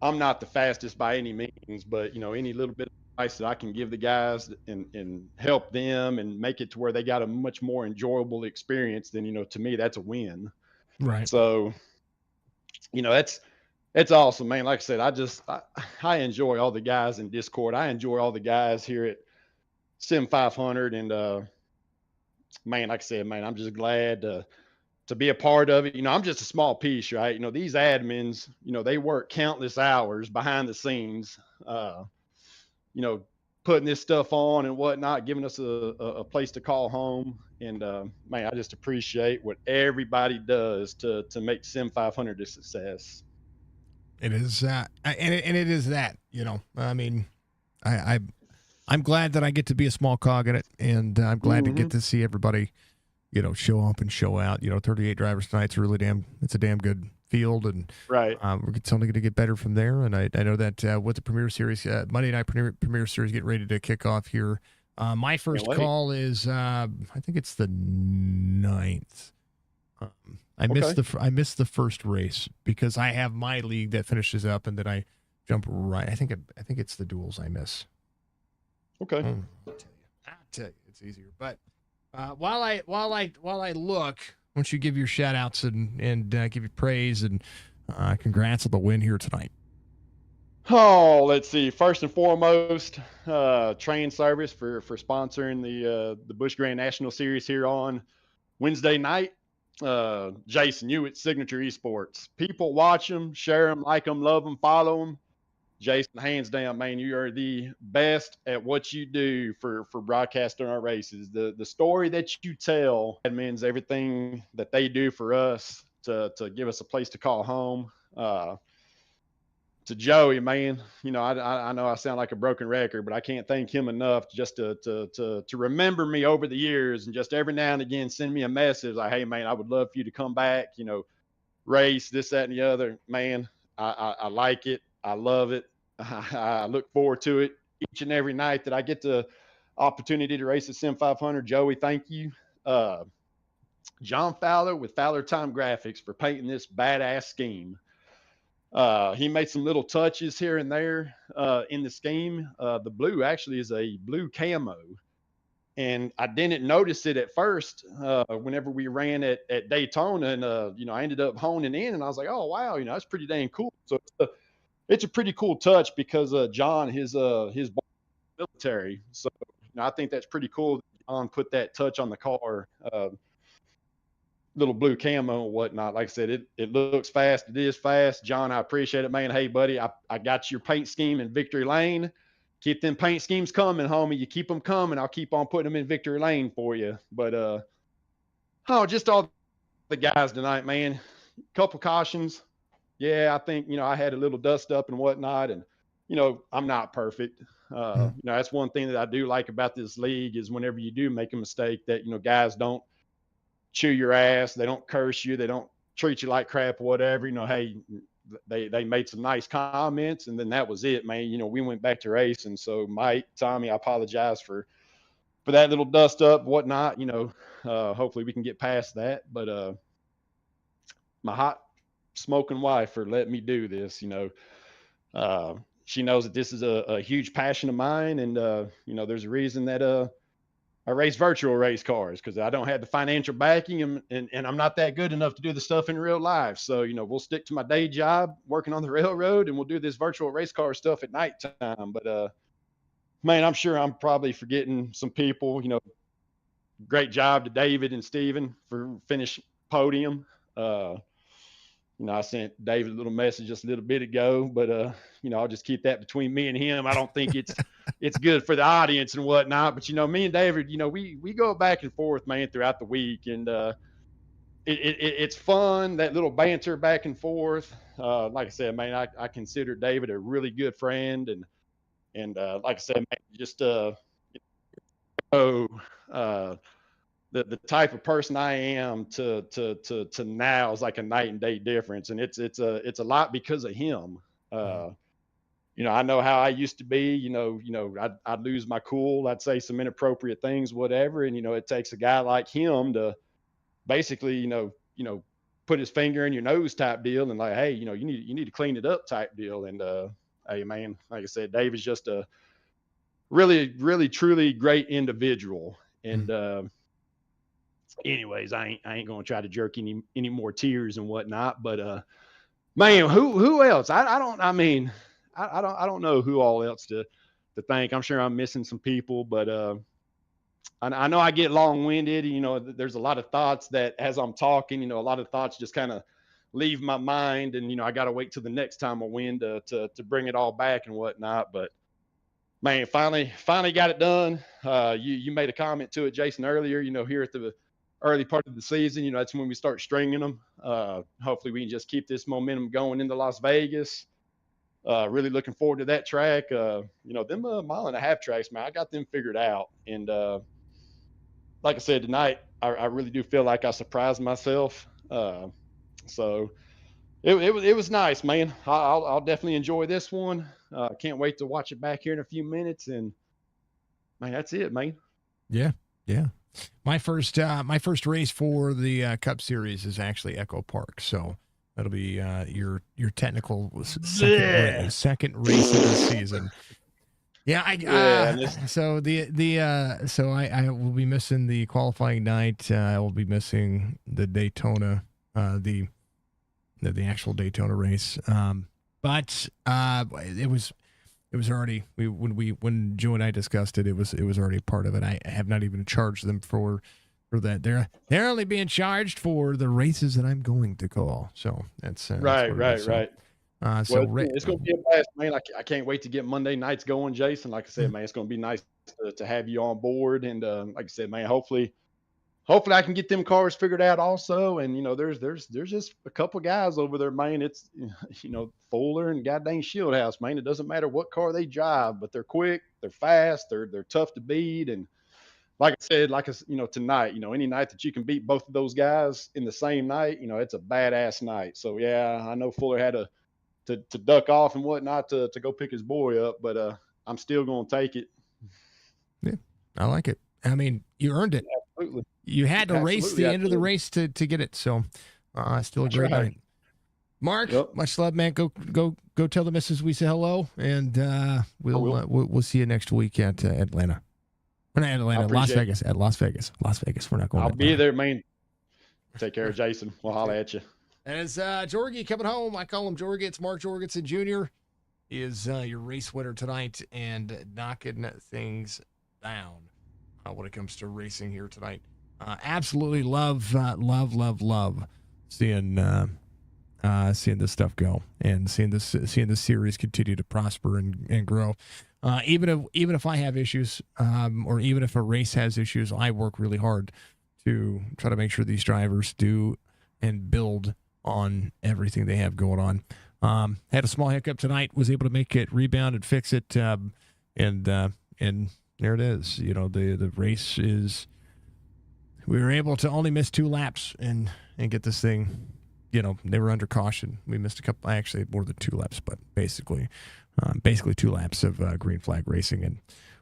I'm not the fastest by any means, but any little bit of advice that I can give the guys and help them and make it to where they got a much more enjoyable experience, then to me that's a win. Right. So that's awesome, man. Like I said, I enjoy all the guys in Discord. I enjoy all the guys here at Sim500, and man, like I said, man, I'm just glad to be a part of it. I'm just a small piece, right? These admins, they work countless hours behind the scenes, putting this stuff on and whatnot, giving us a place to call home. And man, I just appreciate what everybody does to make Sim500 a success. It is, and it is that. I mean, I'm glad that I get to be a small cog in it, and I'm glad to get to see everybody, show up and show out. 38 drivers tonight's it's a damn good field, and right. We're only going to get better from there. And I know that with the Premier Series, Monday Night Premier Series getting ready to kick off here. My first call is, I think it's the 9th. I missed the first race because I have my league that finishes up, and then I jump right. I think it's the duels I miss. Okay. I'll tell you, it's easier. But while I look, why don't you give your shout outs and give you praise and congrats on the win here tonight. Oh, let's see. First and foremost, Transervice for sponsoring the Busch Grand National Series here on Wednesday night. Jason, you at Signature Esports. People watch them, share them, like them, love them, follow them. Jason, hands down, man, you are the best at what you do for broadcasting our races. The story that you tell means everything that they do for us to give us a place to call home. To Joey, man, I know I sound like a broken record, but I can't thank him enough just to remember me over the years, and just every now and again send me a message like, hey, man, I would love for you to come back, race, this, that, and the other. Man, I like it. I love it. I look forward to it each and every night that I get the opportunity to race at Sim500. Joey, thank you. John Fowler with Fowler Time Graphics for painting this badass scheme. He made some little touches here and there in the scheme. The blue actually is a blue camo, and I didn't notice it at first whenever we ran at Daytona, and I ended up honing in, and I was like, oh wow, that's pretty dang cool. So it's a pretty cool touch because John, his military. So I think that's pretty cool that John put that touch on the car, little blue camo and whatnot. Like I said, it looks fast. It is fast. John, I appreciate it, man. Hey, buddy, I got your paint scheme in Victory Lane. Keep them paint schemes coming, homie. You keep them coming. I'll keep on putting them in Victory Lane for you. But just all the guys tonight, man. Couple cautions. Yeah, I think, I had a little dust up and whatnot, and I'm not perfect. That's one thing that I do like about this league is whenever you do make a mistake that, guys don't chew your ass. They don't curse you. They don't treat you like crap or whatever. Hey, they made some nice comments, and then that was it, man. We went back to racing. So Mike, Tommy, I apologize for that little dust up, whatnot. Hopefully we can get past that. But my hot smoking wife for letting me do this. She knows that this is a huge passion of mine, and there's a reason that I race virtual race cars, because I don't have the financial backing, and I'm not that good enough to do the stuff in real life. So, we'll stick to my day job working on the railroad, and we'll do this virtual race car stuff at nighttime. But, man, I'm sure I'm probably forgetting some people. Great job to David and Steven for finish podium. I sent David a little message just a little bit ago, but I'll just keep that between me and him. I don't think it's good for the audience and whatnot. But me and David, we go back and forth, man, throughout the week, and it's fun, that little banter back and forth. Like I said, man, I consider David a really good friend, and like I said, man, just the type of person I am to now is like a night and day difference. And it's a lot because of him. I know how I used to be, I'd lose my cool. I'd say some inappropriate things, whatever. And, it takes a guy like him to basically, put his finger in your nose type deal. And like, hey, you need to clean it up type deal. And, hey, man, like I said, Dave is just a really, really, truly great individual. And, anyways, I ain't gonna try to jerk any more tears and whatnot. But man, who else? I don't know who all else to thank. I'm sure I'm missing some people, but I know I get long-winded. There's a lot of thoughts that as I'm talking, a lot of thoughts just kind of leave my mind, and I got to wait till the next time I win to bring it all back and whatnot. But man, finally got it done. You made a comment to it, Jason, earlier. Here at the early part of the season, that's when we start stringing them. Hopefully we can just keep this momentum going into Las Vegas. Really looking forward to that track. Them 1.5 mile tracks, man, I got them figured out. And like I said tonight, I really do feel like I surprised myself. So it was nice, man. I'll definitely enjoy this one. Can't wait to watch it back here in a few minutes. And man, that's it, man. Yeah. My first race for the Cup Series is actually Echo Park, so that'll be your technical second race of the season. Yeah, so I will be missing the qualifying night. I will be missing the Daytona, the actual Daytona race. But it was already when Joe and I discussed it, it was already part of it. I have not even charged them for that. They're only being charged for the races that I'm going to call. So that's right. So it's going to be a blast, man. I can't wait to get Monday nights going, Jason. Like I said, man, it's going to be nice to have you on board. And like I said, man, hopefully I can get them cars figured out also. And, there's just a couple guys over there, man. It's, Fuller and goddamn Shieldhouse, man. It doesn't matter what car they drive, but they're quick, they're fast, they're tough to beat. And like I said, tonight, any night that you can beat both of those guys in the same night, it's a badass night. So yeah, I know Fuller had to duck off and whatnot to go pick his boy up, but I'm still going to take it. Yeah, I like it. I mean, you earned it. Absolutely. You had to race the end of the race to get it. So still a great night. Mark, much love, man. Go tell the missus we say hello, and we'll see you next week at Atlanta. We're not Atlanta, Las Vegas. At Las Vegas. We're not going. I'll be there, man. Take care, Jason. We'll holler at you. And it's Jorgie coming home. I call him Jorgie. It's Mark Jorgensen Jr. is your race winner tonight and knocking things down when it comes to racing here tonight. Absolutely love seeing this stuff go and seeing this series continue to prosper and grow. Even if I have issues, or even if a race has issues, I work really hard to try to make sure these drivers do and build on everything they have going on. Had a small hiccup tonight, was able to make it rebound and fix it, and there it is. You know, the race is. We were able to only miss 2 laps and get this thing. You know, they were under caution. We missed a couple, actually more than 2 laps, but basically 2 laps of green flag racing, and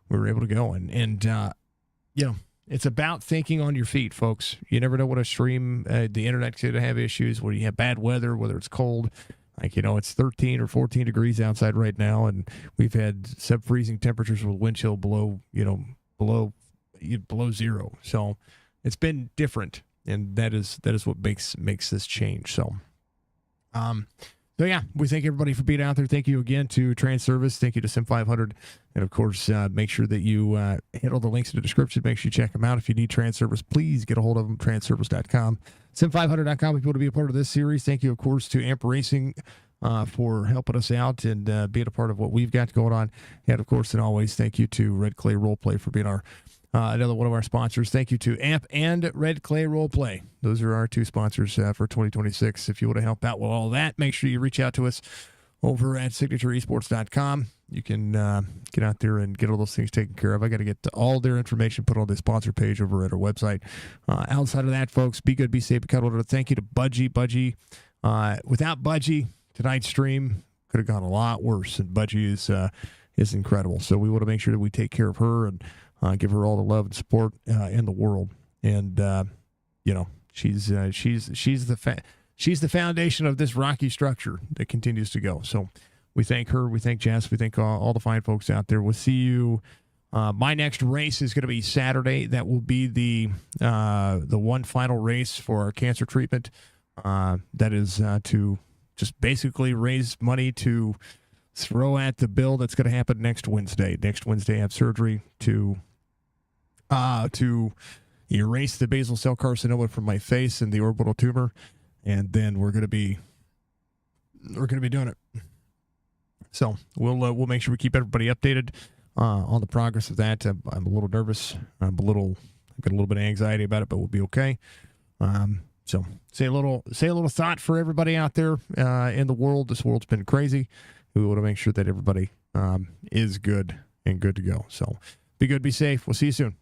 we were able to go. And you know, it's about thinking on your feet, folks. You never know what a stream, the internet could have issues, where you have bad weather, whether it's cold. Like, you know, it's 13 or 14 degrees outside right now, and we've had sub-freezing temperatures with wind chill below 0. So it's been different. And that is what makes this change. So yeah, we thank everybody for being out there. Thank you again to Transervice. Thank you to Sim500. And of course, make sure that you hit all the links in the description. Make sure you check them out. If you need Transervice, please get a hold of them. Transervice.com, Sim500.com. If you want to be a part of this series, thank you, of course, to Amp Racing for helping us out and being a part of what we've got going on. And of course, and always, thank you to Red Clay Roleplay for being our another one of our sponsors. Thank you to AMP and Red Clay Roleplay. Those are our 2 sponsors for 2026. If you want to help out with all that, make sure you reach out to us over at signatureesports.com. You can get out there and get all those things taken care of. I got to get all their information put on the sponsor page over at our website. Outside of that, folks, be good, be safe, be cuddled. Thank you to Budgie. Without Budgie, tonight's stream could have gone a lot worse, and Budgie is incredible. So we want to make sure that we take care of her and give her all the love and support in the world. And you know, she's the foundation of this rocky structure that continues to go. So we thank her, we thank Jess, we thank all the fine folks out there. We'll see you. My next race is going to be Saturday. That will be the one final race for our cancer treatment. That is to just basically raise money to throw at the bill that's going to happen next Wednesday. Next Wednesday, I have surgery to erase the basal cell carcinoma from my face and the orbital tumor, and then we're going to be doing it. So we'll make sure we keep everybody updated on the progress of that. I'm a little nervous. I've got a little bit of anxiety about it, but we'll be okay. So say a little thought for everybody out there in the world. This world's been crazy. We want to make sure that everybody is good and good to go. So be good, be safe. We'll see you soon.